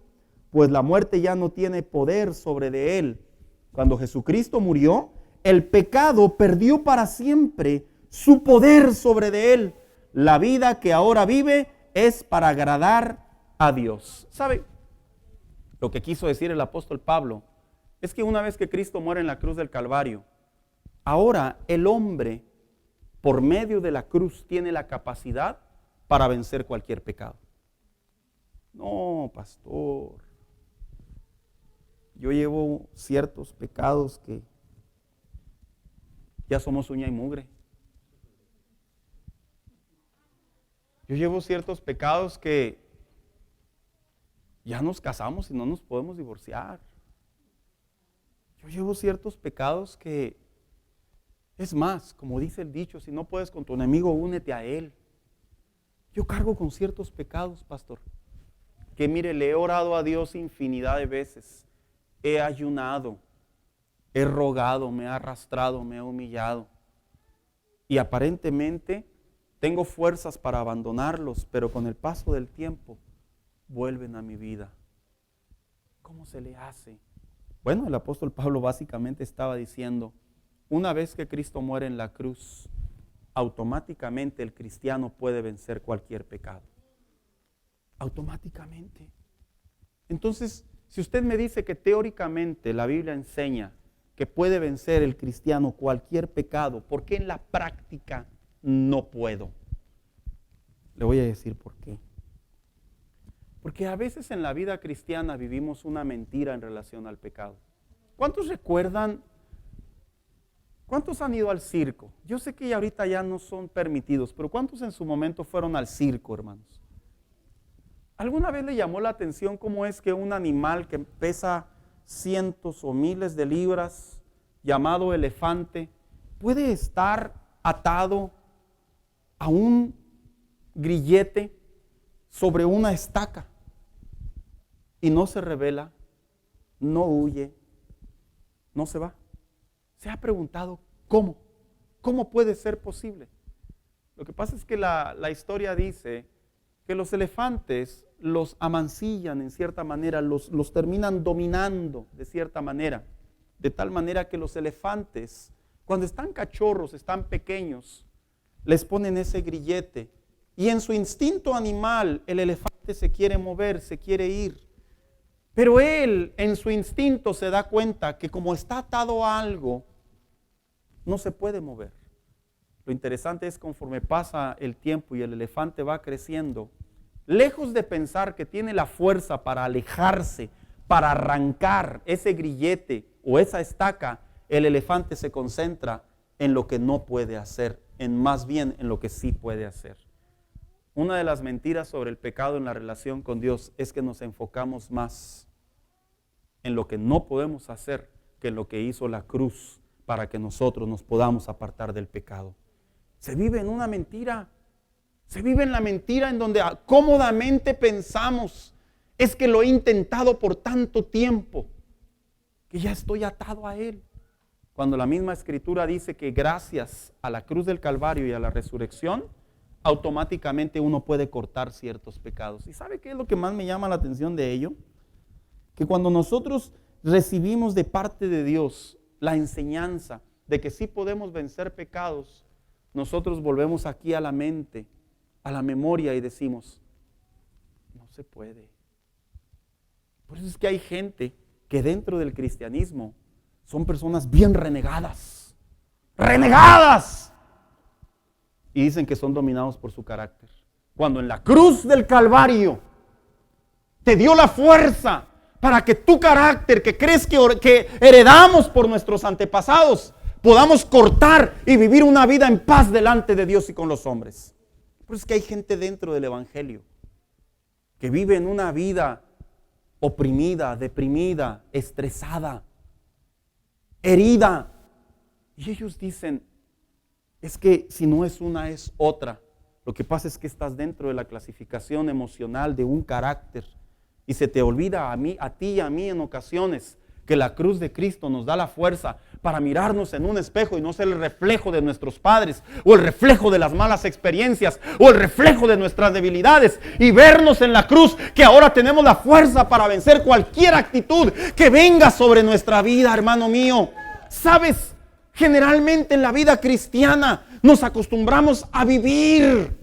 pues la muerte ya no tiene poder sobre de él. Cuando Jesucristo murió, el pecado perdió para siempre su poder sobre de él. La vida que ahora vive es para agradar a Dios. ¿Sabe? Lo que quiso decir el apóstol Pablo es que una vez que Cristo muere en la cruz del Calvario, ahora el hombre, por medio de la cruz, tiene la capacidad para vencer cualquier pecado. No, pastor. Yo llevo ciertos pecados que ya somos uña y mugre. Yo llevo ciertos pecados que ya nos casamos y no nos podemos divorciar. Yo llevo ciertos pecados que, es más, como dice el dicho, si no puedes con tu enemigo, únete a él. Yo cargo con ciertos pecados, pastor, que mire, le he orado a Dios infinidad de veces. He ayunado, he rogado, me he arrastrado, me he humillado. Y aparentemente tengo fuerzas para abandonarlos, pero con el paso del tiempo vuelven a mi vida. ¿Cómo se le hace? Bueno, el apóstol Pablo básicamente estaba diciendo, una vez que Cristo muere en la cruz, automáticamente el cristiano puede vencer cualquier pecado. Automáticamente. Entonces, si usted me dice que teóricamente la Biblia enseña que puede vencer el cristiano cualquier pecado, ¿por qué en la práctica no puedo? Le voy a decir por qué. Porque a veces en la vida cristiana vivimos una mentira en relación al pecado. ¿Cuántos recuerdan? ¿Cuántos han ido al circo? Yo sé que ahorita ya no son permitidos, pero ¿cuántos en su momento fueron al circo, hermanos? ¿Alguna vez le llamó la atención cómo es que un animal que pesa cientos o miles de libras, llamado elefante, puede estar atado a un grillete sobre una estaca y no se rebela, no huye, no se va. ¿Se ha preguntado cómo? ¿Cómo puede ser posible? Lo que pasa es que la historia dice que los elefantes los amancillan en cierta manera, los terminan dominando de cierta manera, de tal manera que los elefantes, cuando están cachorros, están pequeños, les ponen ese grillete y en su instinto animal el elefante se quiere mover, se quiere ir, pero él en su instinto se da cuenta que como está atado a algo, no se puede mover. Lo interesante es conforme pasa el tiempo y el elefante va creciendo, lejos de pensar que tiene la fuerza para alejarse, para arrancar ese grillete o esa estaca, el elefante se concentra en lo que no puede hacer, más bien en lo que sí puede hacer. Una de las mentiras sobre el pecado en la relación con Dios es que nos enfocamos más en lo que no podemos hacer que en lo que hizo la cruz para que nosotros nos podamos apartar del pecado. Se vive en una mentira. Se vive en la mentira en donde cómodamente pensamos, es que lo he intentado por tanto tiempo que ya estoy atado a Él. Cuando la misma Escritura dice que gracias a la cruz del Calvario y a la resurrección, automáticamente uno puede cortar ciertos pecados. ¿Y sabe qué es lo que más me llama la atención de ello? Que cuando nosotros recibimos de parte de Dios la enseñanza de que sí podemos vencer pecados, nosotros volvemos aquí a la mente, a la memoria y decimos, no se puede. Por eso es que hay gente que dentro del cristianismo son personas bien renegadas, y dicen que son dominados por su carácter. Cuando en la cruz del Calvario te dio la fuerza para que tu carácter, que crees que heredamos por nuestros antepasados, podamos cortar y vivir una vida en paz delante de Dios y con los hombres. Por eso es que hay gente dentro del evangelio que vive en una vida oprimida, deprimida, estresada, herida. Y ellos dicen, es que si no es una, es otra. Lo que pasa es que estás dentro de la clasificación emocional de un carácter y se te olvida a ti y a mí en ocasiones que la cruz de Cristo nos da la fuerza para mirarnos en un espejo y no ser el reflejo de nuestros padres o el reflejo de las malas experiencias o el reflejo de nuestras debilidades y vernos en la cruz que ahora tenemos la fuerza para vencer cualquier actitud que venga sobre nuestra vida, hermano mío. ¿Sabes? Generalmente en la vida cristiana nos acostumbramos a vivir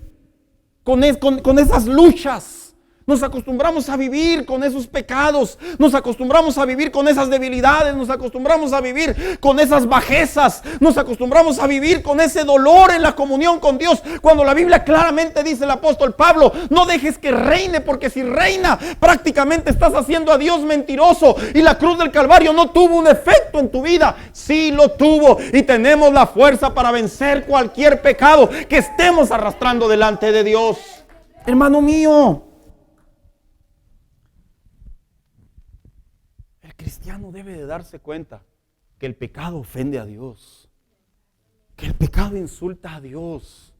con esas luchas. Nos acostumbramos a vivir con esos pecados, nos acostumbramos a vivir con esas debilidades, nos acostumbramos a vivir con esas bajezas, nos acostumbramos a vivir con ese dolor en la comunión con Dios. Cuando la Biblia claramente dice el apóstol Pablo, no dejes que reine, porque si reina prácticamente estás haciendo a Dios mentiroso. Y la cruz del Calvario no tuvo un efecto en tu vida, sí lo tuvo, y tenemos la fuerza para vencer cualquier pecado que estemos arrastrando delante de Dios. Hermano mío, el cristiano debe de darse cuenta que el pecado ofende a Dios, que el pecado insulta a Dios,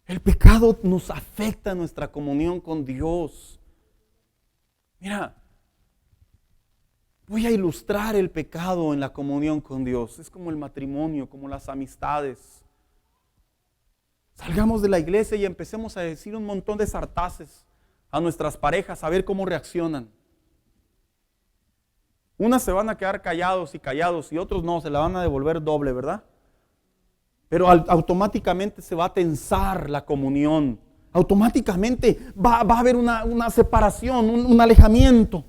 el pecado nos afecta en nuestra comunión con Dios. Mira, voy a ilustrar el pecado en la comunión con Dios. Es como el matrimonio, como las amistades. Salgamos de la iglesia y empecemos a decir un montón de sartaces a nuestras parejas, a ver cómo reaccionan. Unas se van a quedar callados y otros no, se la van a devolver doble, ¿verdad? Pero automáticamente se va a tensar la comunión. Automáticamente va a haber una separación, un alejamiento.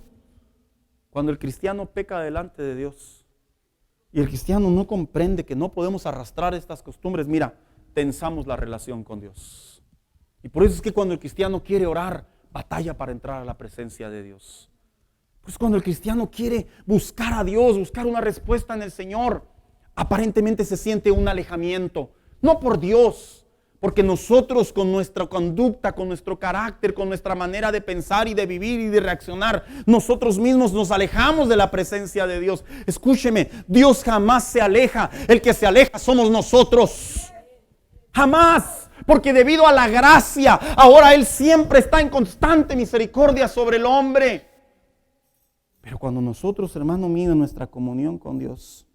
Cuando el cristiano peca delante de Dios y el cristiano no comprende que no podemos arrastrar estas costumbres, mira, tensamos la relación con Dios. Y por eso es que cuando el cristiano quiere orar, batalla para entrar a la presencia de Dios. Pues cuando el cristiano quiere buscar a Dios, buscar una respuesta en el Señor, aparentemente se siente un alejamiento. No por Dios, porque nosotros con nuestra conducta, con nuestro carácter, con nuestra manera de pensar y de vivir y de reaccionar, nosotros mismos nos alejamos de la presencia de Dios. Escúcheme, Dios jamás se aleja. El que se aleja somos nosotros. Jamás. Porque debido a la gracia, ahora Él siempre está en constante misericordia sobre el hombre. Pero cuando nosotros, hermano mío, en nuestra comunión con Dios,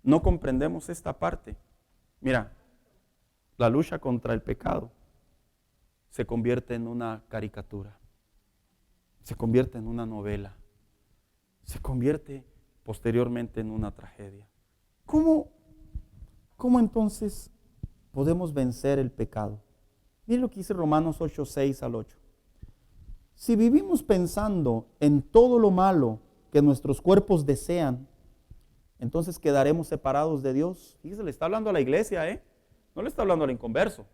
no comprendemos esta parte. Mira, la lucha contra el pecado se convierte en una caricatura, se convierte en una novela, se convierte posteriormente en una tragedia. ¿Cómo entonces podemos vencer el pecado? Miren lo que dice Romanos 8, 6 al 8. Si vivimos pensando en todo lo malo que nuestros cuerpos desean, entonces quedaremos separados de Dios. Fíjese, le está hablando a la iglesia, no le está hablando al inconverso.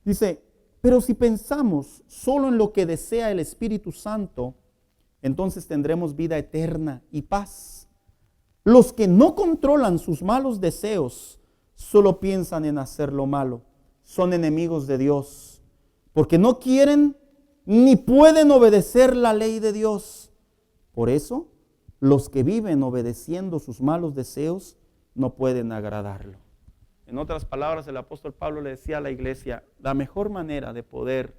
Dice, pero si pensamos solo en lo que desea el Espíritu Santo, entonces tendremos vida eterna y paz. Los que no controlan sus malos deseos solo piensan en hacer lo malo. Son enemigos de Dios, porque no quieren ni pueden obedecer la ley de Dios. Por eso, los que viven obedeciendo sus malos deseos no pueden agradarlo. En otras palabras, el apóstol Pablo le decía a la iglesia, la mejor manera de poder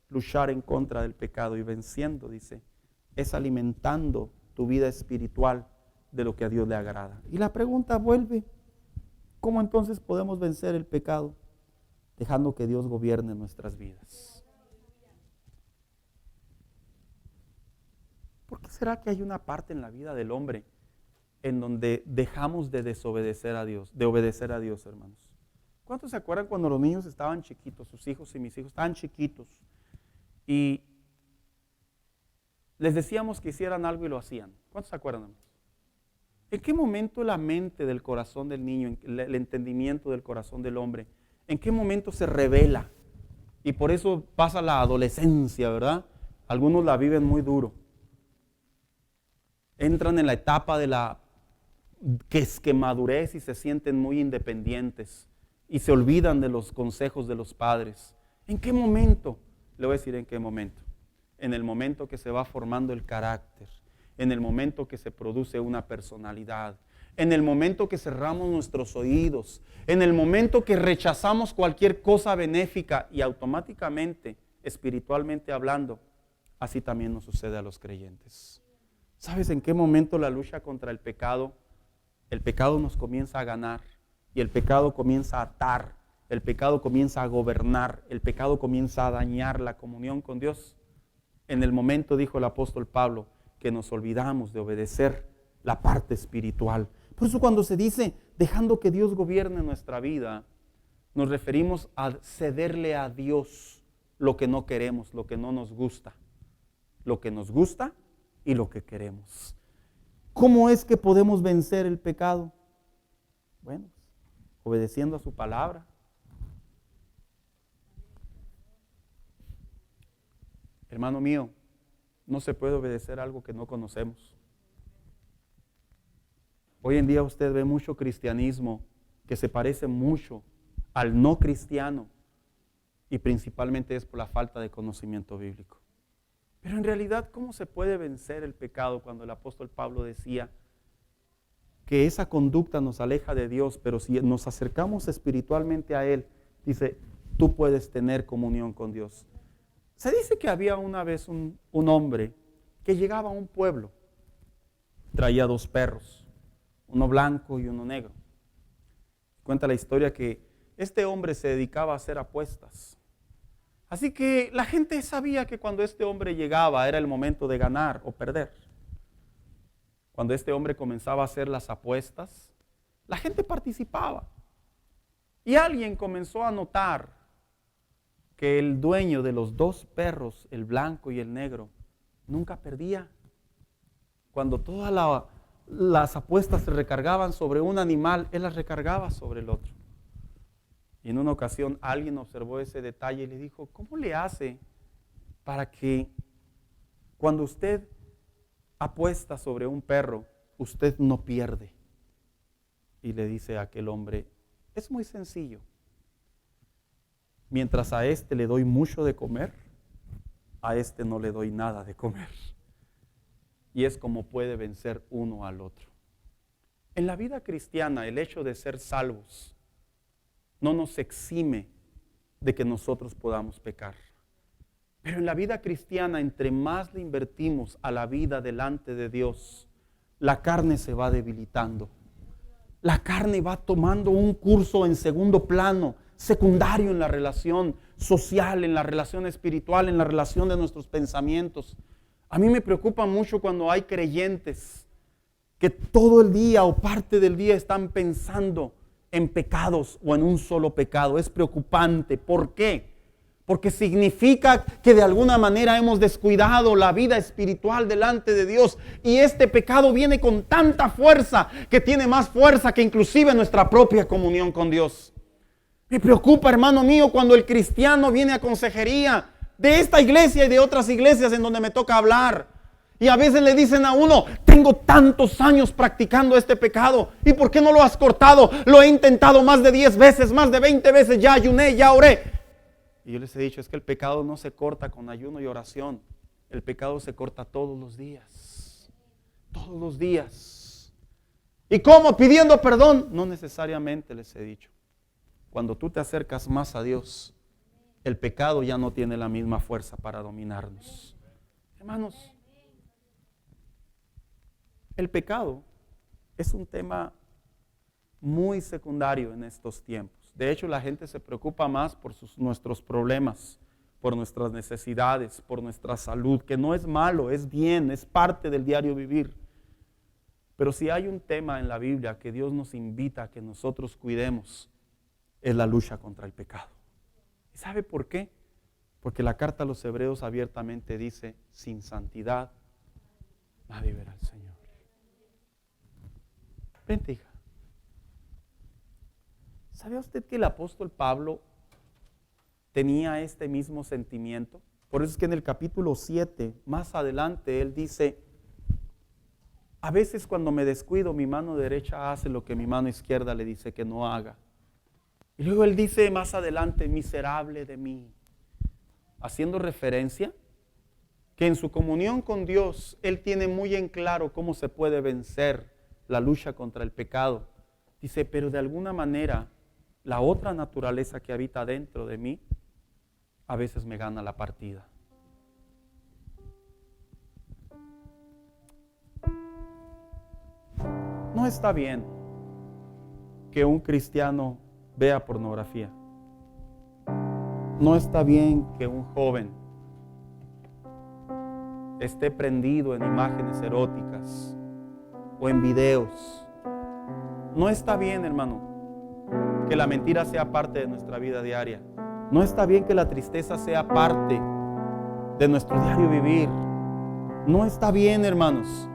luchar en contra del pecado y venciendo, dice, es alimentando tu vida espiritual de lo que a Dios le agrada. Y la pregunta vuelve, ¿cómo entonces podemos vencer el pecado? Dejando que Dios gobierne nuestras vidas. ¿Por qué será que hay una parte en la vida del hombre en donde dejamos de desobedecer a Dios, de obedecer a Dios, hermanos? ¿Cuántos se acuerdan cuando los niños estaban chiquitos, sus hijos y mis hijos estaban chiquitos, y les decíamos que hicieran algo y lo hacían? ¿Cuántos se acuerdan, hermanos? ¿En qué momento la mente del corazón del niño, el entendimiento del corazón del hombre, en qué momento se revela? Y por eso pasa la adolescencia, ¿verdad? Algunos la viven muy duro. Entran en la etapa de la que madurez y se sienten muy independientes y se olvidan de los consejos de los padres. ¿En qué momento? Le voy a decir en qué momento. En el momento que se va formando el carácter, en el momento que se produce una personalidad, en el momento que cerramos nuestros oídos, en el momento que rechazamos cualquier cosa benéfica y automáticamente, espiritualmente hablando, así también nos sucede a los creyentes. ¿Sabes en qué momento la lucha contra el pecado nos comienza a ganar y el pecado comienza a atar, el pecado comienza a gobernar, el pecado comienza a dañar la comunión con Dios? En el momento, dijo el apóstol Pablo, que nos olvidamos de obedecer la parte espiritual. Por eso cuando se dice dejando que Dios gobierne nuestra vida, nos referimos a cederle a Dios lo que no queremos, lo que no nos gusta. Lo que nos gusta y lo que queremos. ¿Cómo es que podemos vencer el pecado? Bueno, obedeciendo a su palabra. Hermano mío, no se puede obedecer algo que no conocemos. Hoy en día usted ve mucho cristianismo que se parece mucho al no cristiano y principalmente es por la falta de conocimiento bíblico. Pero en realidad, ¿cómo se puede vencer el pecado cuando el apóstol Pablo decía que esa conducta nos aleja de Dios, pero si nos acercamos espiritualmente a Él, dice, tú puedes tener comunión con Dios? Se dice que había una vez un hombre que llegaba a un pueblo, traía 2 perros, uno blanco y uno negro. Cuenta la historia que este hombre se dedicaba a hacer apuestas. Así que la gente sabía que cuando este hombre llegaba era el momento de ganar o perder. Cuando este hombre comenzaba a hacer las apuestas, la gente participaba. Y alguien comenzó a notar que el dueño de los 2 perros, el blanco y el negro, nunca perdía. Cuando todas las apuestas se recargaban sobre un animal, él las recargaba sobre el otro. Y en una ocasión alguien observó ese detalle y le dijo, ¿cómo le hace para que cuando usted apuesta sobre un perro, usted no pierde? Y le dice a aquel hombre, es muy sencillo. Mientras a este le doy mucho de comer, a este no le doy nada de comer. Y es como puede vencer uno al otro. En la vida cristiana, el hecho de ser salvos no nos exime de que nosotros podamos pecar. Pero en la vida cristiana, entre más le invertimos a la vida delante de Dios, la carne se va debilitando. La carne va tomando un curso en segundo plano, secundario en la relación social, en la relación espiritual, en la relación de nuestros pensamientos. A mí me preocupa mucho cuando hay creyentes que todo el día o parte del día están pensando en pecados o en un solo pecado. Es preocupante. ¿Por qué? Porque significa que de alguna manera hemos descuidado la vida espiritual delante de Dios. Y este pecado viene con tanta fuerza que tiene más fuerza que inclusive nuestra propia comunión con Dios. Me preocupa, hermano mío, cuando el cristiano viene a consejería de esta iglesia y de otras iglesias en donde me toca hablar. Y a veces le dicen a uno, tengo tantos años practicando este pecado. ¿Y por qué no lo has cortado? Lo he intentado más de 10 veces, más de 20 veces. Ya ayuné, ya oré. Y yo les he dicho, es que el pecado no se corta con ayuno y oración. El pecado se corta todos los días. Todos los días. ¿Y cómo? Pidiendo perdón. No necesariamente, les he dicho. Cuando tú te acercas más a Dios, el pecado ya no tiene la misma fuerza para dominarnos. Hermanos, el pecado es un tema muy secundario en estos tiempos. De hecho, la gente se preocupa más por nuestros problemas, por nuestras necesidades, por nuestra salud, que no es malo, es bien, es parte del diario vivir. Pero si hay un tema en la Biblia que Dios nos invita a que nosotros cuidemos, es la lucha contra el pecado. ¿Y sabe por qué? Porque la carta a los Hebreos abiertamente dice, sin santidad nadie verá al Señor. Vente, hija. ¿Sabía usted que el apóstol Pablo tenía este mismo sentimiento? Por eso es que en el capítulo 7, más adelante, él dice, a veces cuando me descuido, mi mano derecha hace lo que mi mano izquierda le dice que no haga. Y luego él dice más adelante, miserable de mí, haciendo referencia que en su comunión con Dios, él tiene muy en claro cómo se puede vencer la lucha contra el pecado. Dice, pero de alguna manera, la otra naturaleza que habita dentro de mí, a veces me gana la partida. No está bien que un cristiano vea pornografía. No está bien que un joven esté prendido en imágenes eróticas o en videos. No está bien, hermano, que la mentira sea parte de nuestra vida diaria. No está bien que la tristeza sea parte de nuestro diario vivir. No está bien, hermanos,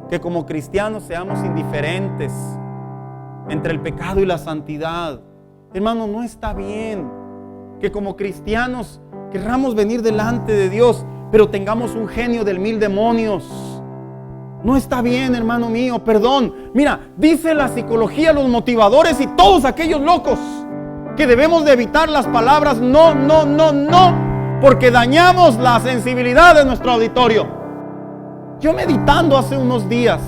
que como cristianos seamos indiferentes entre el pecado y la santidad. Hermano, no está bien que como cristianos querramos venir delante de Dios, pero tengamos un genio del 1000 demonios. No está bien, hermano mío, perdón. Mira, dice la psicología, los motivadores y todos aquellos locos que debemos de evitar las palabras no, no, no, no, porque dañamos la sensibilidad de nuestro auditorio. Yo meditando hace unos días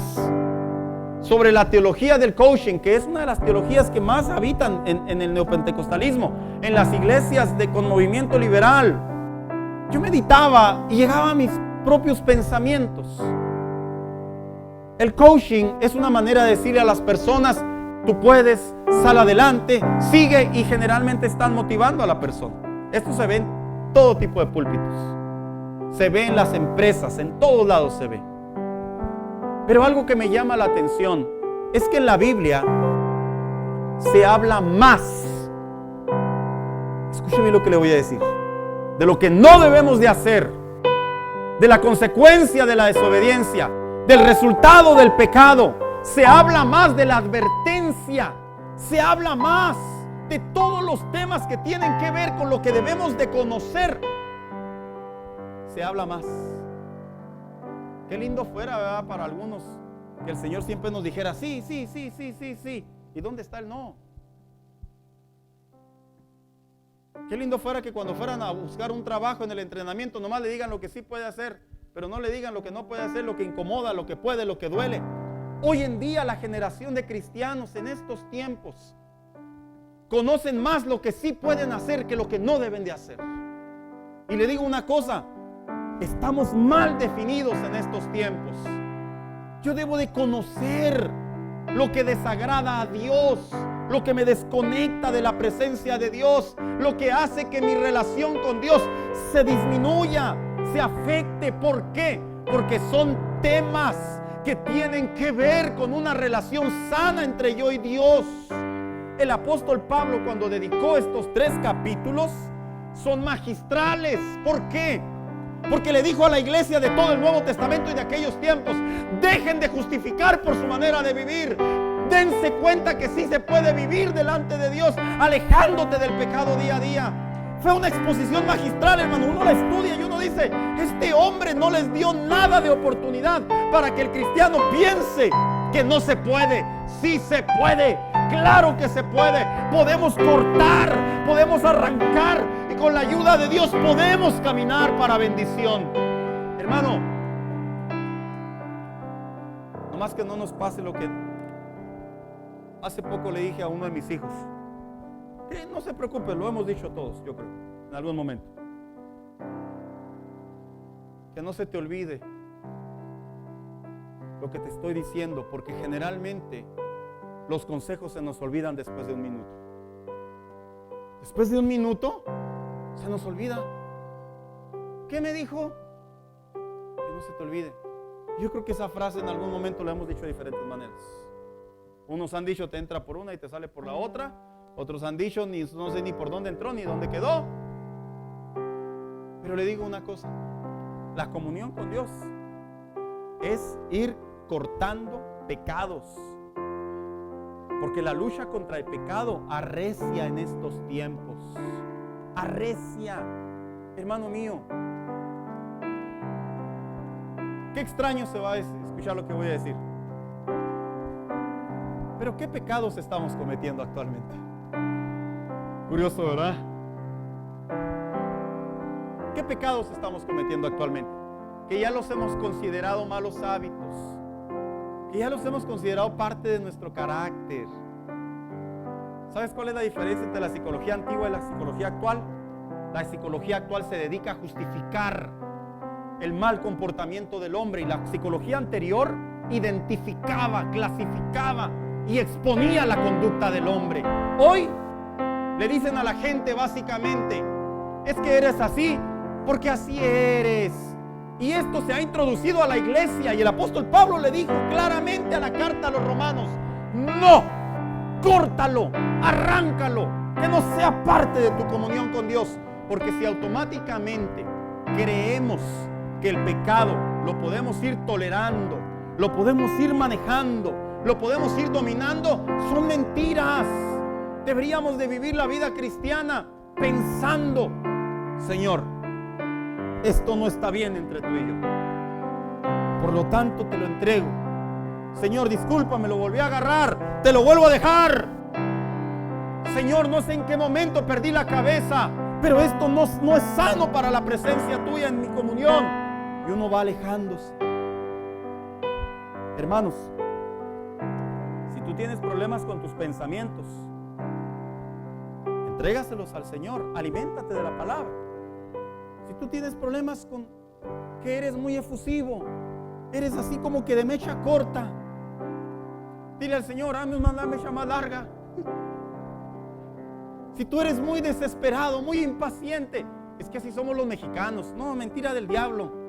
sobre la teología del coaching, que es una de las teologías que más habitan en el neopentecostalismo, en las iglesias con movimiento liberal. Yo meditaba y llegaba a mis propios pensamientos. El coaching es una manera de decirle a las personas, tú puedes, sal adelante, sigue, y generalmente están motivando a la persona. Esto se ve en todo tipo de púlpitos. Se ve en las empresas, en todos lados se ve. Pero algo que me llama la atención es que en la Biblia se habla más, escúcheme lo que le voy a decir, de lo que no debemos de hacer, de la consecuencia de la desobediencia, del resultado del pecado. Se habla más de la advertencia, se habla más de todos los temas que tienen que ver con lo que debemos de conocer. Se habla más. Qué lindo fuera, ¿verdad?, para algunos, que el Señor siempre nos dijera sí, sí, sí, sí, sí, sí. ¿Y dónde está el no? Qué lindo fuera que cuando fueran a buscar un trabajo en el entrenamiento, nomás le digan lo que sí puede hacer, pero no le digan lo que no puede hacer, lo que incomoda, lo que puede, lo que duele. Hoy en día la generación de cristianos en estos tiempos conocen más lo que sí pueden hacer que lo que no deben de hacer. Y le digo una cosa, Estamos mal definidos en estos tiempos. Yo debo de conocer lo que desagrada a Dios, lo que me desconecta de la presencia de Dios, lo que hace que mi relación con Dios se disminuya, se afecte. ¿Por qué? Porque son temas que tienen que ver con una relación sana entre yo y Dios. El apóstol Pablo, cuando dedicó estos 3 capítulos, son magistrales. ¿Por qué? Porque le dijo a la iglesia de todo el Nuevo Testamento y de aquellos tiempos: dejen de justificar por su manera de vivir. Dense cuenta que sí se puede vivir delante de Dios, alejándote del pecado día a día. Fue una exposición magistral, hermano. Uno la estudia y uno dice: este hombre no les dio nada de oportunidad para que el cristiano piense que no se puede. Sí se puede, claro que se puede. Podemos cortar, podemos arrancar, y con la ayuda de Dios podemos caminar para bendición. Hermano, nomás que no nos pase lo que hace poco le dije a uno de mis hijos. No se preocupe, lo hemos dicho todos, yo creo, en algún momento. Que no se te olvide lo que te estoy diciendo, porque generalmente los consejos se nos olvidan después de un minuto. Después de un minuto se nos olvida. ¿Qué me dijo? Que no se te olvide. Yo creo que esa frase en algún momento la hemos dicho de diferentes maneras. Unos han dicho: te entra por una y te sale por la otra. Otros han dicho: no sé ni por dónde entró ni dónde quedó. Pero le digo una cosa: la comunión con Dios es ir cortando pecados, porque la lucha contra el pecado arrecia en estos tiempos. Arrecia, hermano mío. Qué extraño se va a escuchar lo que voy a decir, pero ¿qué pecados estamos cometiendo actualmente? Curioso, ¿verdad? ¿Qué pecados estamos cometiendo actualmente? Que ya los hemos considerado malos hábitos, que ya los hemos considerado parte de nuestro carácter. ¿Sabes cuál es la diferencia entre la psicología antigua y la psicología actual? La psicología actual se dedica a justificar el mal comportamiento del hombre, y la psicología anterior identificaba, clasificaba y exponía la conducta del hombre. Hoy le dicen a la gente básicamente: es que eres así porque así eres. Y esto se ha introducido a la iglesia, y el apóstol Pablo le dijo claramente a la carta a los romanos: no, córtalo, arráncalo, que no sea parte de tu comunión con Dios. Porque si automáticamente creemos que el pecado lo podemos ir tolerando, lo podemos ir manejando, lo podemos ir dominando, son mentiras. Deberíamos de vivir la vida cristiana pensando: Señor, esto no está bien entre tú y yo, por lo tanto te lo entrego. Señor, discúlpame, lo volví a agarrar, te lo vuelvo a dejar. Señor, no sé en qué momento perdí la cabeza, pero esto no es sano para la presencia tuya en mi comunión. Y uno va alejándose. Hermanos, si tú tienes problemas con tus pensamientos, entrégaselos al Señor, aliméntate de la palabra. Si tú tienes problemas con que eres muy efusivo, eres así como que de mecha corta, dile al Señor: hazme una mecha más larga. Si tú eres muy desesperado, muy impaciente, es que así somos los mexicanos. No, mentira del diablo.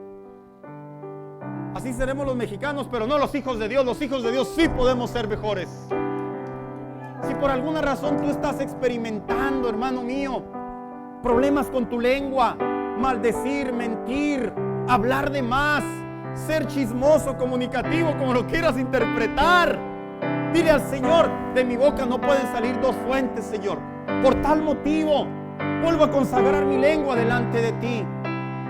Así seremos los mexicanos, pero no los hijos de Dios. Los hijos de Dios sí podemos ser mejores. Si por alguna razón tú estás experimentando, hermano mío, problemas con tu lengua, maldecir, mentir, hablar de más, ser chismoso, comunicativo, como lo quieras interpretar, dile al Señor: de mi boca no pueden salir dos fuentes, Señor. Por tal motivo, vuelvo a consagrar mi lengua delante de ti.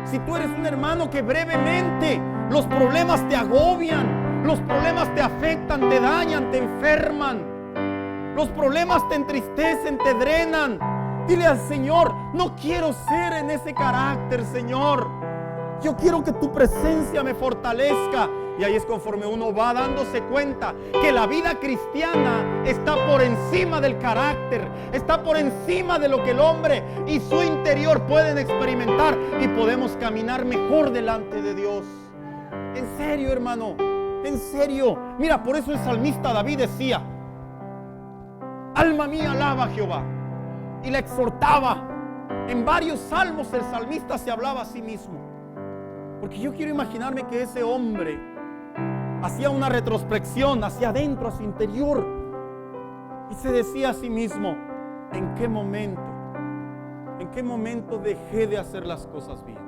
Si tú eres un hermano que brevemente los problemas te agobian, los problemas te afectan, te dañan, te enferman, los problemas te entristecen, te drenan, dile al Señor: no quiero ser en ese carácter, Señor. Yo quiero que tu presencia me fortalezca Y ahí es conforme uno va dándose cuenta que la vida cristiana está por encima del carácter, está por encima de lo que el hombre y su interior pueden experimentar, y podemos caminar mejor delante de Dios. En serio, hermano, en serio. Mira, por eso el salmista David decía: alma mía, alaba a Jehová. Y la exhortaba. En varios salmos el salmista se hablaba a sí mismo. Porque yo quiero imaginarme que ese hombre hacía una retrospección hacia adentro, hacia interior, y se decía a sí mismo: ¿en qué momento dejé de hacer las cosas bien?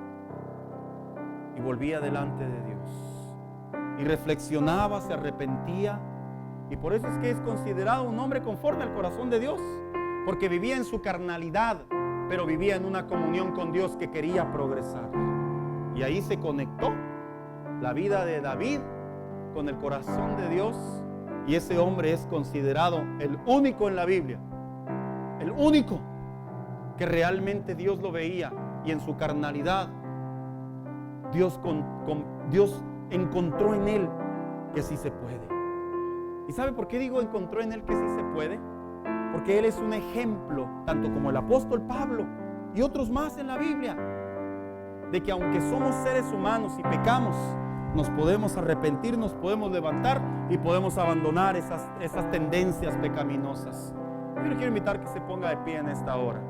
Y volvía delante de Dios y reflexionaba, se arrepentía, y por eso es que es considerado un hombre conforme al corazón de Dios, porque vivía en su carnalidad, pero vivía en una comunión con Dios que quería progresar. Y ahí se conectó la vida de David con el corazón de Dios, y ese hombre es considerado el único en la Biblia, el único que realmente Dios lo veía, y en su carnalidad Dios encontró en él que sí se puede. ¿Y sabe por qué digo encontró en él que sí se puede? Porque él es un ejemplo, tanto como el apóstol Pablo y otros más en la Biblia, de que aunque somos seres humanos y pecamos, nos podemos arrepentir, nos podemos levantar y podemos abandonar esas tendencias pecaminosas. Yo le quiero invitar que se ponga de pie en esta hora.